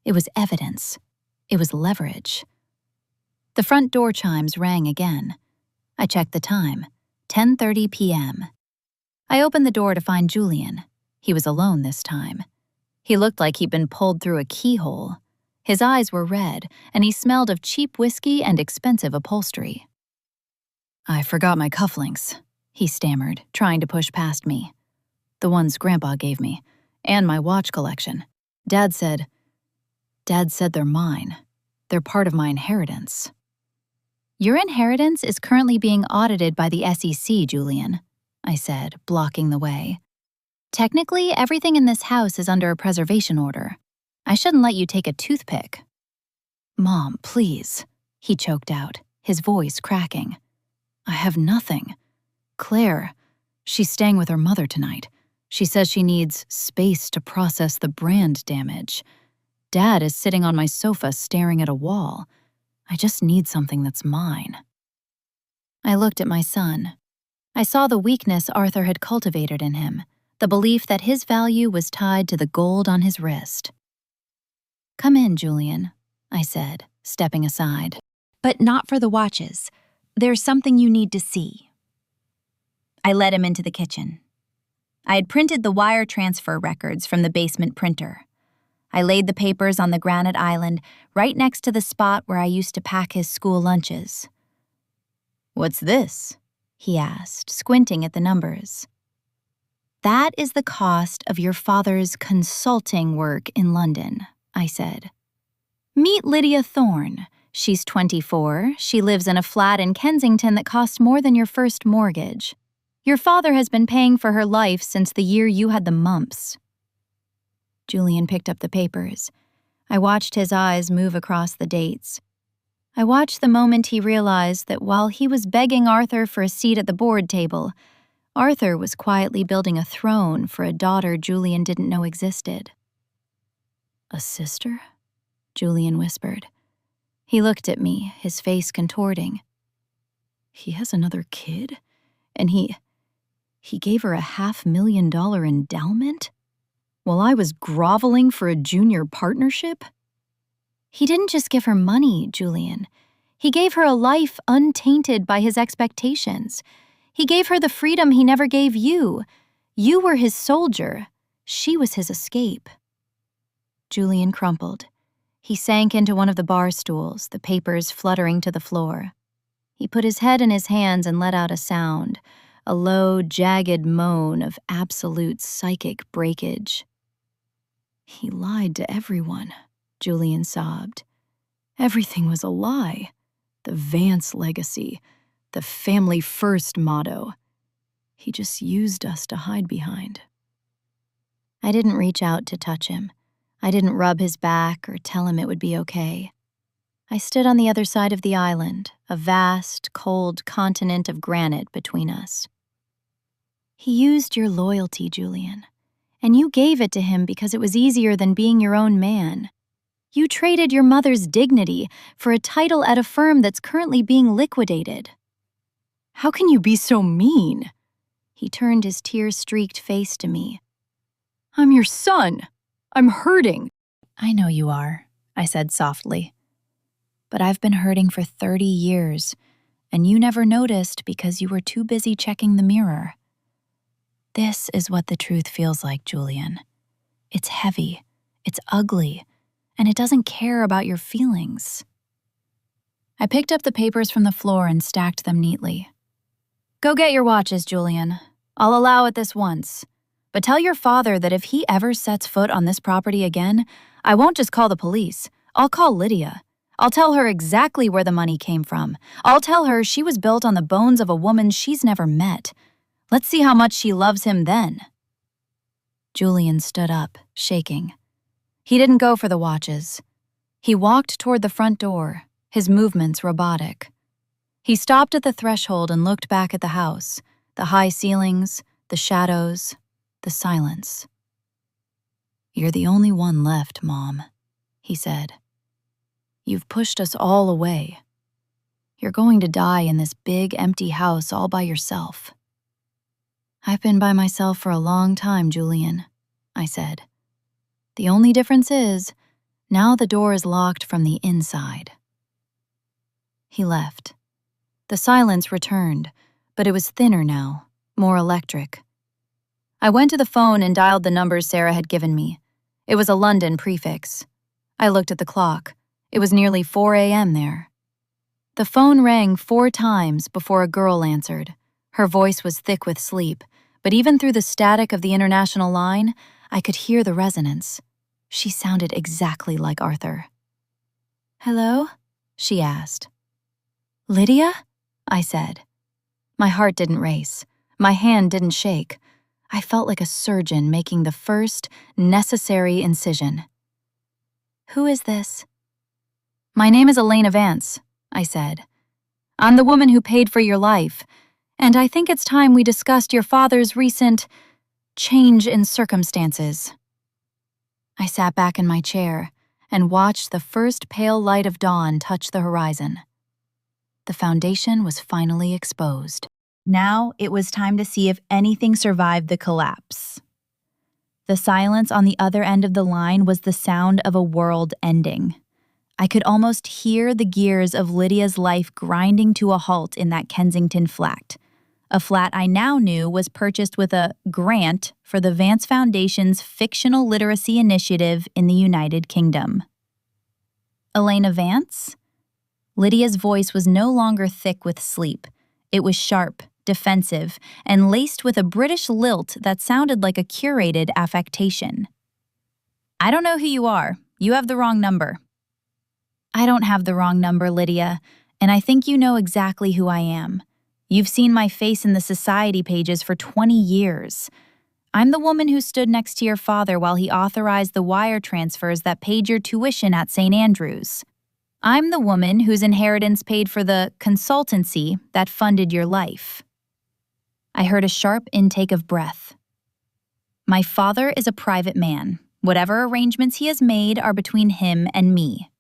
It was evidence. It was leverage. The front door chimes rang again. I checked the time, 10:30 p.m. I opened the door to find Julian. He was alone this time. He looked like he'd been pulled through a keyhole. His eyes were red, and he smelled of cheap whiskey and expensive upholstery. "I forgot my cufflinks," he stammered, trying to push past me. "The ones Grandpa gave me, and my watch collection. Dad said they're mine. They're part of my inheritance." "Your inheritance is currently being audited by the SEC, Julian," I said, blocking the way. "Technically, everything in this house is under a preservation order. I shouldn't let you take a toothpick." "Mom, please," he choked out, his voice cracking. "I have nothing. Claire, she's staying with her mother tonight. She says she needs space to process the brand damage. Dad is sitting on my sofa staring at a wall. I just need something that's mine." I looked at my son. I saw the weakness Arthur had cultivated in him, the belief that his value was tied to the gold on his wrist. "Come in, Julian," I said, stepping aside. "But not for the watches. There's something you need to see." I led him into the kitchen. I had printed the wire transfer records from the basement printer. I laid the papers on the granite island right next to the spot where I used to pack his school lunches. "What's this?" he asked, squinting at the numbers. "That is the cost of your father's consulting work in London," I said. "Meet Lydia Thorne. She's 24. She lives in a flat in Kensington that cost more than your first mortgage. Your father has been paying for her life since the year you had the mumps." Julian picked up the papers. I watched his eyes move across the dates. I watched the moment he realized that while he was begging Arthur for a seat at the board table, Arthur was quietly building a throne for a daughter Julian didn't know existed. "A sister?" Julian whispered. He looked at me, his face contorting. "He has another kid? And he gave her a $500,000 endowment? While I was groveling for a junior partnership?" "He didn't just give her money, Julian. He gave her a life untainted by his expectations. He gave her the freedom he never gave you. You were his soldier. She was his escape." Julian crumpled. He sank into one of the bar stools, the papers fluttering to the floor. He put his head in his hands and let out a sound, a low, jagged moan of absolute psychic breakage. "He lied to everyone," Julian sobbed. "Everything was a lie. The Vance legacy, the family first motto. He just used us to hide behind." I didn't reach out to touch him. I didn't rub his back or tell him it would be okay. I stood on the other side of the island, a vast, cold continent of granite between us. "He used your loyalty, Julian, and you gave it to him because it was easier than being your own man. You traded your mother's dignity for a title at a firm that's currently being liquidated." "How can you be so mean?" He turned his tear-streaked face to me. "I'm your son. I'm hurting." "I know you are," I said softly. "But I've been hurting for 30 years, and you never noticed because you were too busy checking the mirror. This is what the truth feels like, Julian. It's heavy, it's ugly, and it doesn't care about your feelings." I picked up the papers from the floor and stacked them neatly. "Go get your watches, Julian. I'll allow it this once. But tell your father that if he ever sets foot on this property again, I won't just call the police. I'll call Lydia. I'll tell her exactly where the money came from. I'll tell her she was built on the bones of a woman she's never met. Let's see how much she loves him then." Julian stood up, shaking. He didn't go for the watches. He walked toward the front door, his movements robotic. He stopped at the threshold and looked back at the house, the high ceilings, the shadows, the silence. "You're the only one left, Mom," he said. "You've pushed us all away. You're going to die in this big, empty house all by yourself." "I've been by myself for a long time, Julian," I said. "The only difference is, now the door is locked from the inside." He left. The silence returned, but it was thinner now, more electric. I went to the phone and dialed the numbers Sarah had given me. It was a London prefix. I looked at the clock. It was nearly 4 a.m. there. The phone rang 4 times before a girl answered. Her voice was thick with sleep, but even through the static of the international line, I could hear the resonance. She sounded exactly like Arthur. "Hello?" she asked. "Lydia?" I said. My heart didn't race. My hand didn't shake. I felt like a surgeon making the first, necessary incision. "Who is this?" "My name is Elena Vance," I said. "I'm the woman who paid for your life, and I think it's time we discussed your father's recent change in circumstances." I sat back in my chair and watched the first pale light of dawn touch the horizon. The foundation was finally exposed. Now it was time to see if anything survived the collapse. The silence on the other end of the line was the sound of a world ending. I could almost hear the gears of Lydia's life grinding to a halt in that Kensington flat. A flat I now knew was purchased with a grant for the Vance Foundation's fictional literacy initiative in the United Kingdom. Elena Vance? Lydia's voice was no longer thick with sleep. It was sharp, defensive, and laced with a British lilt that sounded like a curated affectation. "I don't know who you are. You have the wrong number." "I don't have the wrong number, Lydia, and I think you know exactly who I am. You've seen my face in the society pages for 20 years. I'm the woman who stood next to your father while he authorized the wire transfers that paid your tuition at St. Andrews. I'm the woman whose inheritance paid for the consultancy that funded your life." I heard a sharp intake of breath. "My father is a private man. Whatever arrangements he has made are between him and me."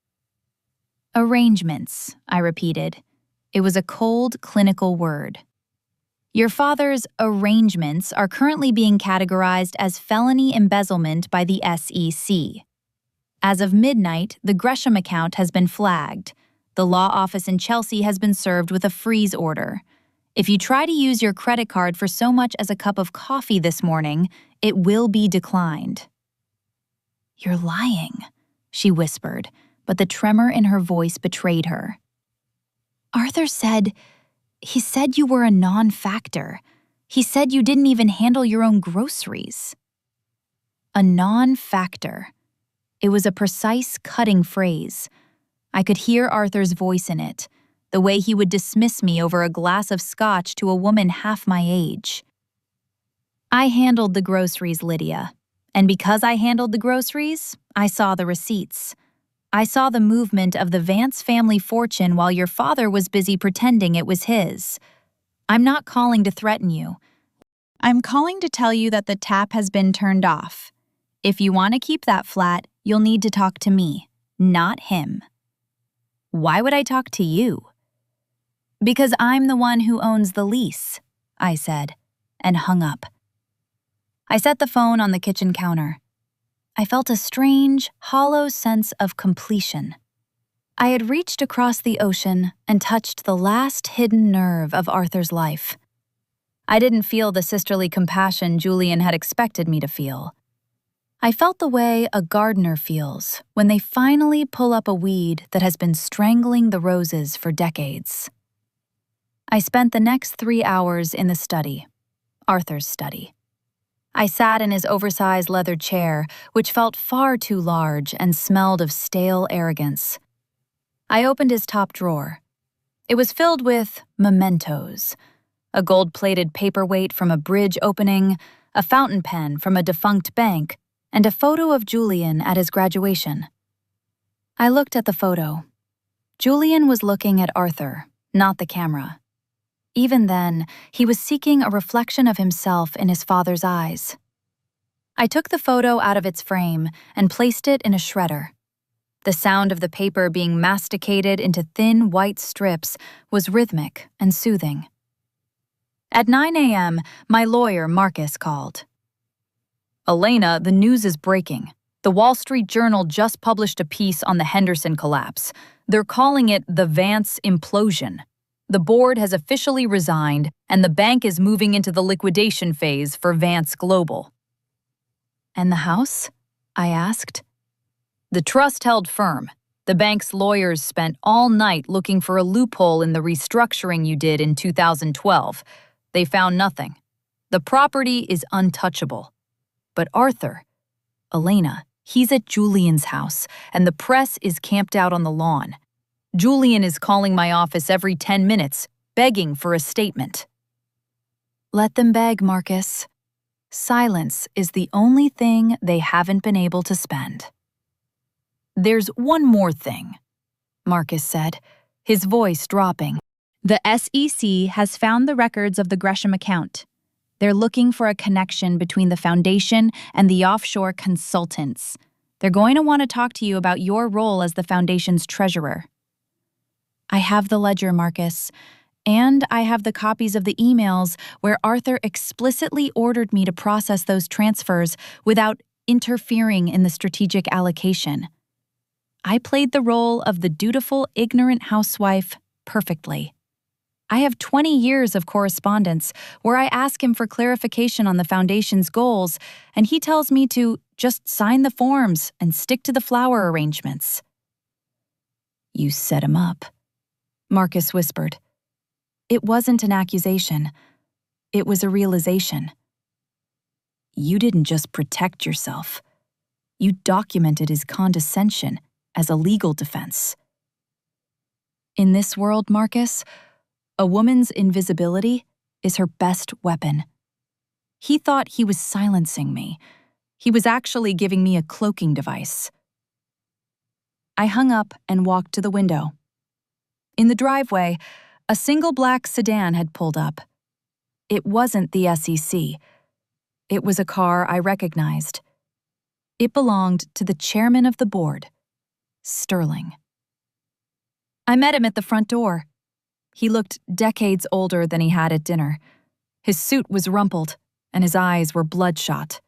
"Arrangements," I repeated. It was a cold, clinical word. "Your father's arrangements are currently being categorized as felony embezzlement by the SEC. As of midnight, the Gresham account has been flagged. The law office in Chelsea has been served with a freeze order. If you try to use your credit card for so much as a cup of coffee this morning, it will be declined." "You're lying," she whispered, but the tremor in her voice betrayed her. "Arthur said you were a non-factor. He said you didn't even handle your own groceries." A non-factor. It was a precise, cutting phrase. I could hear Arthur's voice in it, the way he would dismiss me over a glass of scotch to a woman half my age. "I handled the groceries, Lydia. And because I handled the groceries, I saw the receipts. I saw the movement of the Vance family fortune while your father was busy pretending it was his. I'm not calling to threaten you. I'm calling to tell you that the tap has been turned off. If you want to keep that flat, you'll need to talk to me, not him." "Why would I talk to you?" "Because I'm the one who owns the lease," I said, and hung up. I set the phone on the kitchen counter. I felt a strange, hollow sense of completion. I had reached across the ocean and touched the last hidden nerve of Arthur's life. I didn't feel the sisterly compassion Julian had expected me to feel. I felt the way a gardener feels when they finally pull up a weed that has been strangling the roses for decades. I spent the next 3 hours in the study, Arthur's study. I sat in his oversized leather chair, which felt far too large and smelled of stale arrogance. I opened his top drawer. It was filled with mementos: a gold-plated paperweight from a bridge opening, a fountain pen from a defunct bank, and a photo of Julian at his graduation. I looked at the photo. Julian was looking at Arthur, not the camera. Even then, he was seeking a reflection of himself in his father's eyes. I took the photo out of its frame and placed it in a shredder. The sound of the paper being masticated into thin white strips was rhythmic and soothing. At 9 a.m., my lawyer, Marcus, called. "Elena, the news is breaking. The Wall Street Journal just published a piece on the Henderson collapse. They're calling it the Vance implosion. The board has officially resigned, and the bank is moving into the liquidation phase for Vance Global." "And the house?" I asked. "The trust held firm. The bank's lawyers spent all night looking for a loophole in the restructuring you did in 2012. They found nothing. The property is untouchable. But Arthur, Elena, he's at Julian's house, and the press is camped out on the lawn. Julian is calling my office every 10 minutes, begging for a statement." "Let them beg, Marcus. Silence is the only thing they haven't been able to spend." "There's one more thing," Marcus said, his voice dropping. The SEC has found the records of the Gresham account. They're looking for a connection between the foundation and the offshore consultants. They're going to want to talk to you about your role as the foundation's treasurer. I have the ledger, Marcus, and I have the copies of the emails where Arthur explicitly ordered me to process those transfers without interfering in the strategic allocation. I played the role of the dutiful, ignorant housewife perfectly. I have 20 years of correspondence where I ask him for clarification on the foundation's goals, and he tells me to just sign the forms and stick to the flower arrangements. "You set him up," Marcus whispered. It wasn't an accusation. It was a realization. You didn't just protect yourself. You documented his condescension as a legal defense. In this world, Marcus, a woman's invisibility is her best weapon. He thought he was silencing me. He was actually giving me a cloaking device. I hung up and walked to the window. In the driveway, a single black sedan had pulled up. It wasn't the SEC. It was a car I recognized. It belonged to the chairman of the board, Sterling. I met him at the front door. He looked decades older than he had at dinner. His suit was rumpled, and his eyes were bloodshot.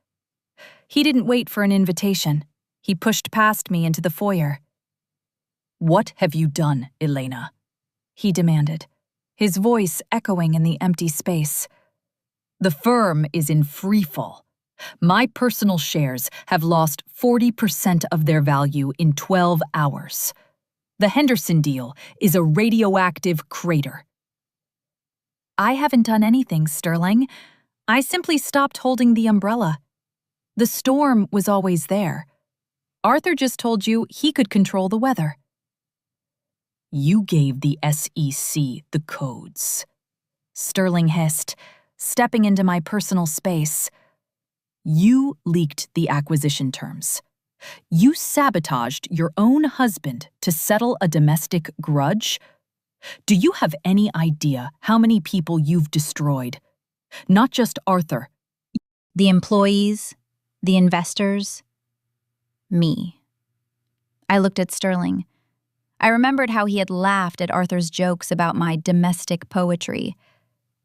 He didn't wait for an invitation. He pushed past me into the foyer. "What have you done, Elena?" he demanded, his voice echoing in the empty space. "The firm is in freefall. My personal shares have lost 40% of their value in 12 hours. The Henderson deal is a radioactive crater." I haven't done anything, Sterling. I simply stopped holding the umbrella. The storm was always there. Arthur just told you he could control the weather. "You gave the SEC the codes," Sterling hissed, stepping into my personal space. "You leaked the acquisition terms. You sabotaged your own husband to settle a domestic grudge. Do you have any idea how many people you've destroyed? Not just Arthur. The employees, the investors, me. I looked at Sterling. I remembered how he had laughed at Arthur's jokes about my domestic poetry.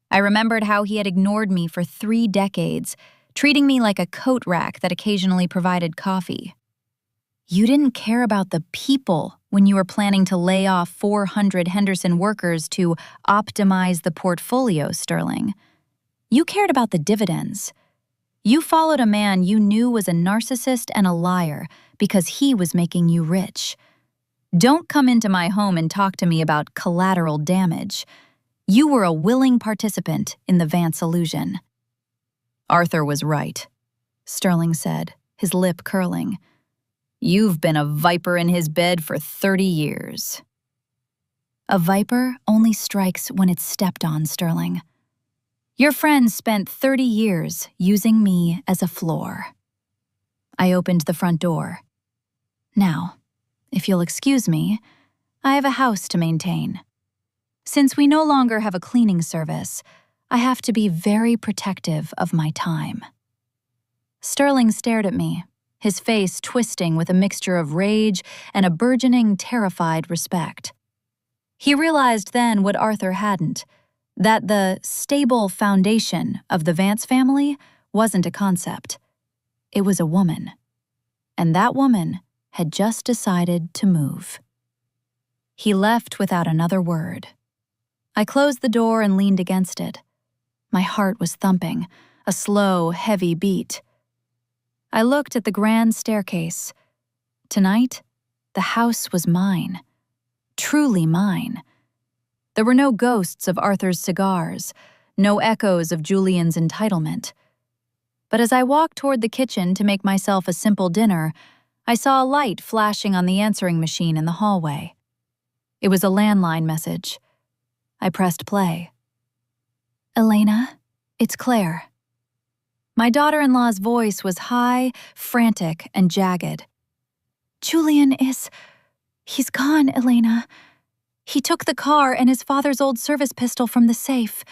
I remembered how he had ignored me for 3 decades, treating me like a coat rack that occasionally provided coffee. You didn't care about the people when you were planning to lay off 400 Henderson workers to optimize the portfolio, Sterling. You cared about the dividends. You followed a man you knew was a narcissist and a liar because he was making you rich. Don't come into my home and talk to me about collateral damage. You were a willing participant in the Vance illusion. Arthur was right, Sterling said, his lip curling. You've been a viper in his bed for 30 years. A viper only strikes when it's stepped on, Sterling. Your friends spent 30 years using me as a floor. I opened the front door. Now, if you'll excuse me, I have a house to maintain. Since we no longer have a cleaning service, I have to be very protective of my time. Sterling stared at me, his face twisting with a mixture of rage and a burgeoning, terrified respect. He realized then what Arthur hadn't, That the stable foundation of the Vance family wasn't a concept. It was a woman. And that woman had just decided to move. He left without another word. I closed the door and leaned against it. My heart was thumping, a slow, heavy beat. I looked at the grand staircase. Tonight, the house was mine. Truly mine. There were no ghosts of Arthur's cigars, no echoes of Julian's entitlement. But as I walked toward the kitchen to make myself a simple dinner, I saw a light flashing on the answering machine in the hallway. It was a landline message. I pressed play. "Elena, it's Claire." My daughter-in-law's voice was high, frantic, and jagged. "Julian he's gone, Elena. He took the car and his father's old service pistol from the safe.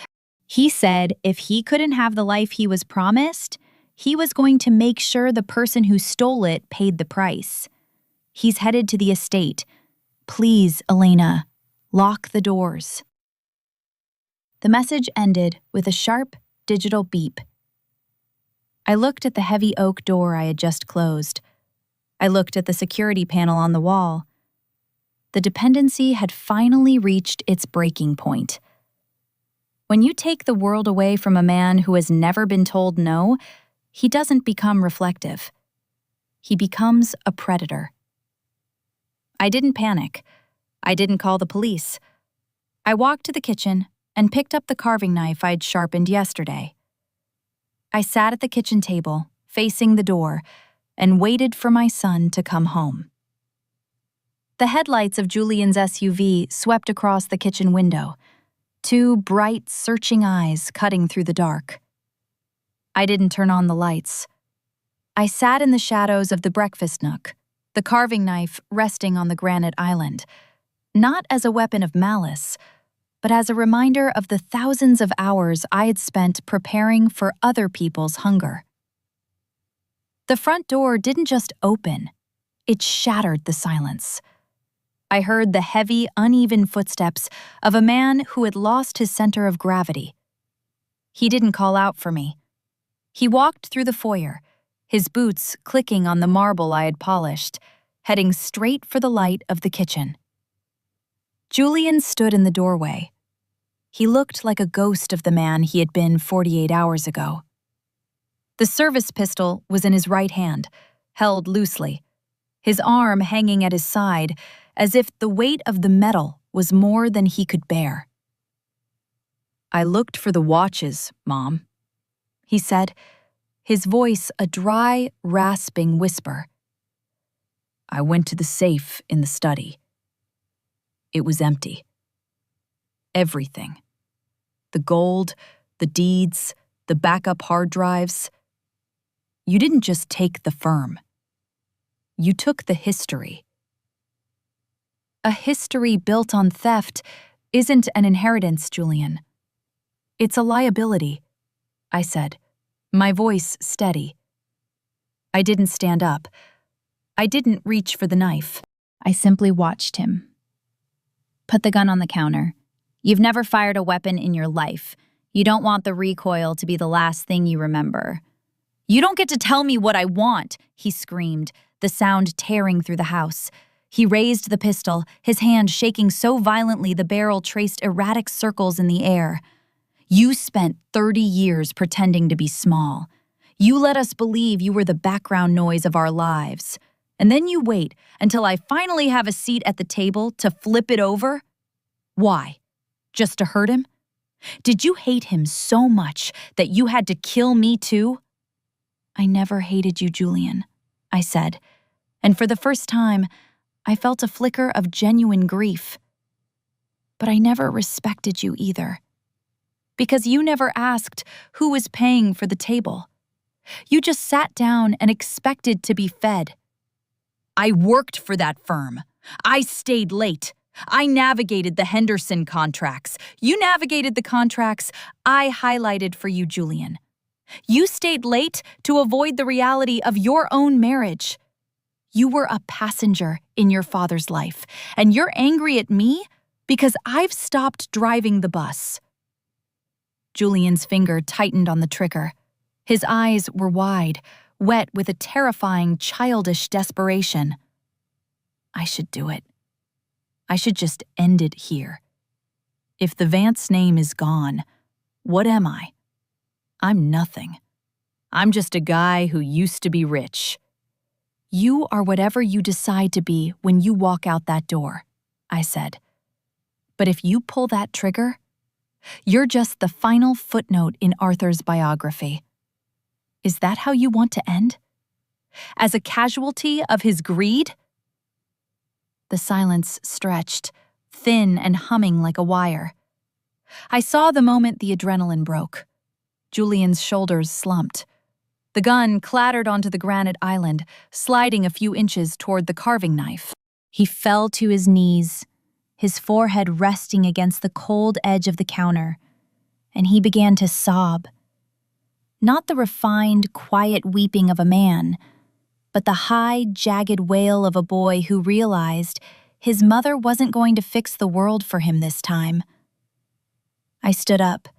He said if he couldn't have the life he was promised, he was going to make sure the person who stole it paid the price. He's headed to the estate. Please, Elena, lock the doors." The message ended with a sharp, digital beep. I looked at the heavy oak door I had just closed. I looked at the security panel on the wall. The dependency had finally reached its breaking point. When you take the world away from a man who has never been told no, he doesn't become reflective. He becomes a predator. I didn't panic. I didn't call the police. I walked to the kitchen and picked up the carving knife I'd sharpened yesterday. I sat at the kitchen table, facing the door, and waited for my son to come home. The headlights of Julian's SUV swept across the kitchen window, two bright, searching eyes cutting through the dark. I didn't turn on the lights. I sat in the shadows of the breakfast nook, the carving knife resting on the granite island, not as a weapon of malice, but as a reminder of the thousands of hours I had spent preparing for other people's hunger. The front door didn't just open, it shattered the silence. I heard the heavy, uneven footsteps of a man who had lost his center of gravity. He didn't call out for me. He walked through the foyer, his boots clicking on the marble I had polished, heading straight for the light of the kitchen. Julian stood in the doorway. He looked like a ghost of the man he had been 48 hours ago. The service pistol was in his right hand, held loosely, his arm hanging at his side, as if the weight of the metal was more than he could bear. "I looked for the watches, Mom," he said, his voice a dry, rasping whisper. "I went to the safe in the study. It was empty. Everything. The gold, the deeds, the backup hard drives. You didn't just take the firm. You took the history." "A history built on theft isn't an inheritance, Julian. It's a liability," I said, my voice steady. I didn't stand up. I didn't reach for the knife. I simply watched him. "Put the gun on the counter. You've never fired a weapon in your life. You don't want the recoil to be the last thing you remember." "You don't get to tell me what I want," he screamed, the sound tearing through the house. He raised the pistol, his hand shaking so violently the barrel traced erratic circles in the air. "You spent 30 years pretending to be small. You let us believe you were the background noise of our lives. And then you wait until I finally have a seat at the table to flip it over? Why? Just to hurt him? Did you hate him so much that you had to kill me too?" "I never hated you, Julian," I said, and for the first time, I felt a flicker of genuine grief. "But I never respected you either. Because you never asked who was paying for the table. You just sat down and expected to be fed. I worked for that firm. I stayed late. I navigated the Henderson contracts. You navigated the contracts I highlighted for you, Julian. You stayed late to avoid the reality of your own marriage. You were a passenger in your father's life, and you're angry at me because I've stopped driving the bus. Julian's finger tightened on the trigger. His eyes were wide, wet with a terrifying, childish desperation. I should do it. I should just end it here. If the Vance name is gone, what am I? I'm nothing. I'm just a guy who used to be rich. You are whatever you decide to be when you walk out that door, I said. But if you pull that trigger, you're just the final footnote in Arthur's biography. Is that how you want to end? As a casualty of his greed? The silence stretched, thin and humming like a wire. I saw the moment the adrenaline broke. Julian's shoulders slumped. The gun clattered onto the granite island, sliding a few inches toward the carving knife. He fell to his knees, his forehead resting against the cold edge of the counter, and he began to sob. Not the refined, quiet weeping of a man, but the high, jagged wail of a boy who realized his mother wasn't going to fix the world for him this time. I stood up.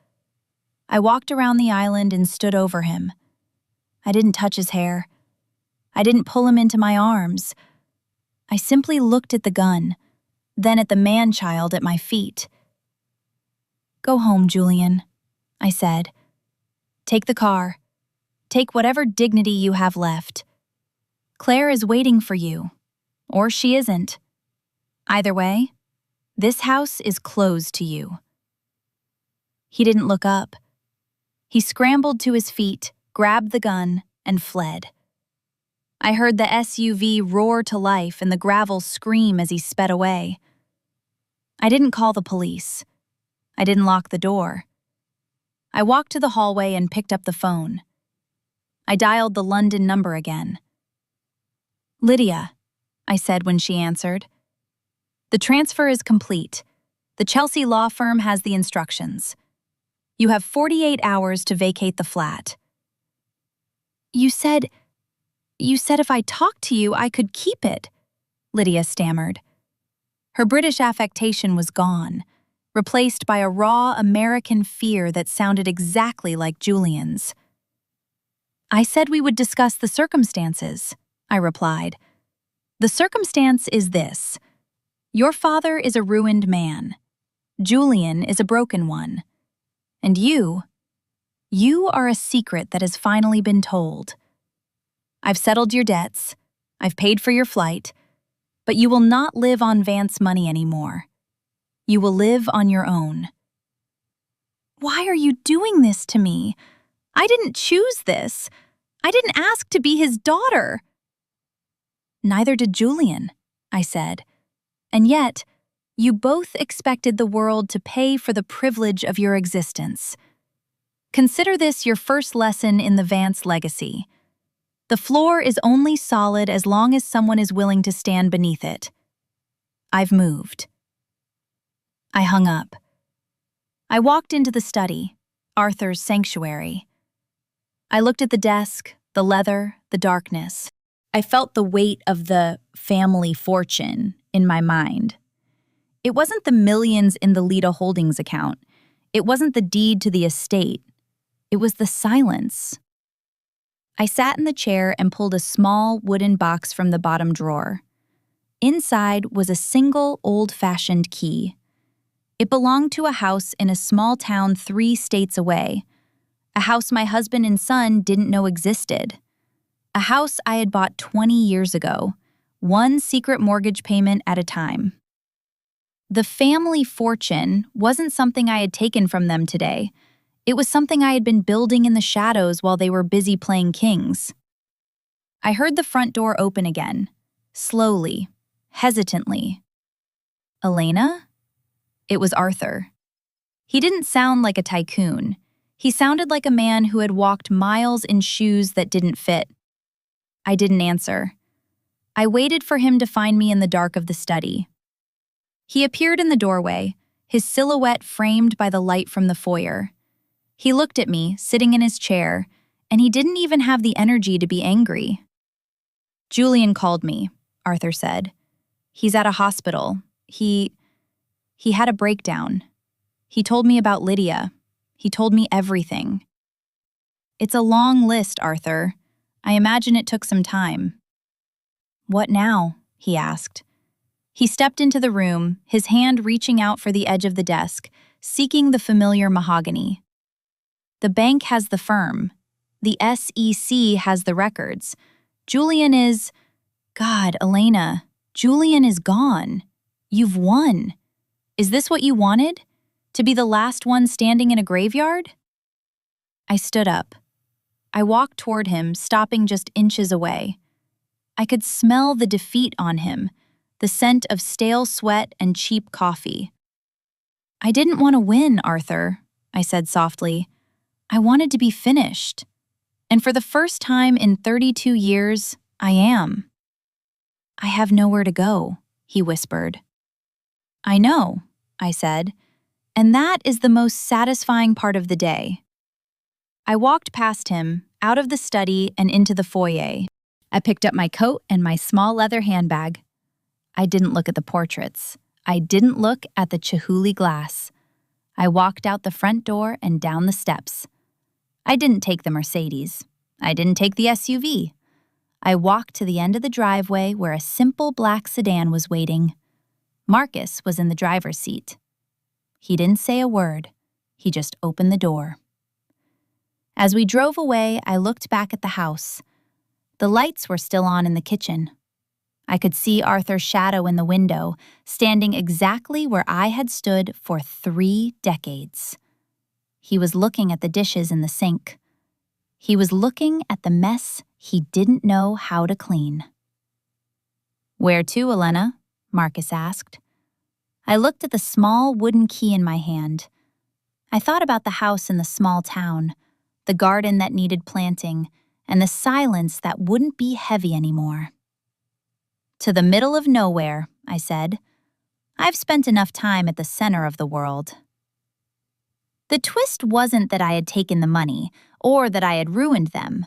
I walked around the island and stood over him. I didn't touch his hair. I didn't pull him into my arms. I simply looked at the gun, then at the man-child at my feet. "Go home, Julian," I said. "Take the car. Take whatever dignity you have left. Claire is waiting for you, or she isn't. Either way, this house is closed to you." He didn't look up. He scrambled to his feet, grabbed the gun, and fled. I heard the SUV roar to life and the gravel scream as he sped away. I didn't call the police. I didn't lock the door. I walked to the hallway and picked up the phone. I dialed the London number again. "Lydia," I said when she answered. "The transfer is complete. The Chelsea law firm has the instructions. You have 48 hours to vacate the flat." You said if I talked to you, I could keep it," Lydia stammered. Her British affectation was gone, replaced by a raw American fear that sounded exactly like Julian's. "I said we would discuss the circumstances," I replied. "The circumstance is this. Your father is a ruined man. Julian is a broken one. And you are a secret that has finally been told. I've settled your debts, I've paid for your flight, but you will not live on Vance money anymore. You will live on your own." "Why are you doing this to me? I didn't choose this. I didn't ask to be his daughter." "Neither did Julian," I said. "And yet, you both expected the world to pay for the privilege of your existence. Consider this your first lesson in the Vance legacy. The floor is only solid as long as someone is willing to stand beneath it. I've moved." I hung up. I walked into the study, Arthur's sanctuary. I looked at the desk, the leather, the darkness. I felt the weight of the family fortune in my mind. It wasn't the millions in the Lita Holdings account. It wasn't the deed to the estate. It was the silence. I sat in the chair and pulled a small wooden box from the bottom drawer. Inside was a single old-fashioned key. It belonged to a house in a small town 3 states away, a house my husband and son didn't know existed, a house I had bought 20 years ago, one secret mortgage payment at a time. The family fortune wasn't something I had taken from them today. It was something I had been building in the shadows while they were busy playing kings. I heard the front door open again, slowly, hesitantly. "Elena?" It was Arthur. He didn't sound like a tycoon. He sounded like a man who had walked miles in shoes that didn't fit. I didn't answer. I waited for him to find me in the dark of the study. He appeared in the doorway, his silhouette framed by the light from the foyer. He looked at me, sitting in his chair, and he didn't even have the energy to be angry. "Julian called me," Arthur said. "He's at a hospital. He had a breakdown. He told me about Lydia. He told me everything. It's a long list, Arthur. I imagine it took some time. What now? He asked. He stepped into the room, his hand reaching out for the edge of the desk, seeking the familiar mahogany. The bank has the firm. The SEC has the records. Julian is... God, Elena, Julian is gone. You've won. Is this what you wanted? To be the last one standing in a graveyard? I stood up. I walked toward him, stopping just inches away. I could smell the defeat on him, the scent of stale sweat and cheap coffee. I didn't want to win, Arthur, I said softly. I wanted to be finished. And for the first time in 32 years, I am. I have nowhere to go, he whispered. I know, I said, and that is the most satisfying part of the day. I walked past him, out of the study and into the foyer. I picked up my coat and my small leather handbag. I didn't look at the portraits. I didn't look at the Chihuly glass. I walked out the front door and down the steps. I didn't take the Mercedes. I didn't take the SUV. I walked to the end of the driveway where a simple black sedan was waiting. Marcus was in the driver's seat. He didn't say a word. He just opened the door. As we drove away, I looked back at the house. The lights were still on in the kitchen. I could see Arthur's shadow in the window, standing exactly where I had stood for 3 decades. He was looking at the dishes in the sink. He was looking at the mess he didn't know how to clean. "Where to, Elena?" Marcus asked. I looked at the small wooden key in my hand. I thought about the house in the small town, the garden that needed planting, and the silence that wouldn't be heavy anymore. "To the middle of nowhere," I said. "I've spent enough time at the center of the world." The twist wasn't that I had taken the money, or that I had ruined them.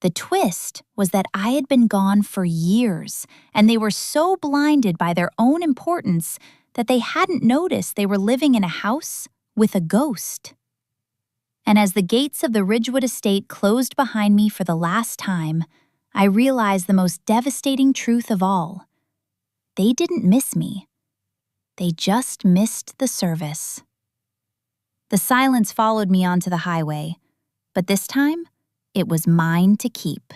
The twist was that I had been gone for years, and they were so blinded by their own importance that they hadn't noticed they were living in a house with a ghost. And as the gates of the Ridgewood estate closed behind me for the last time, I realized the most devastating truth of all. They didn't miss me. They just missed the service. The silence followed me onto the highway, but this time, it was mine to keep.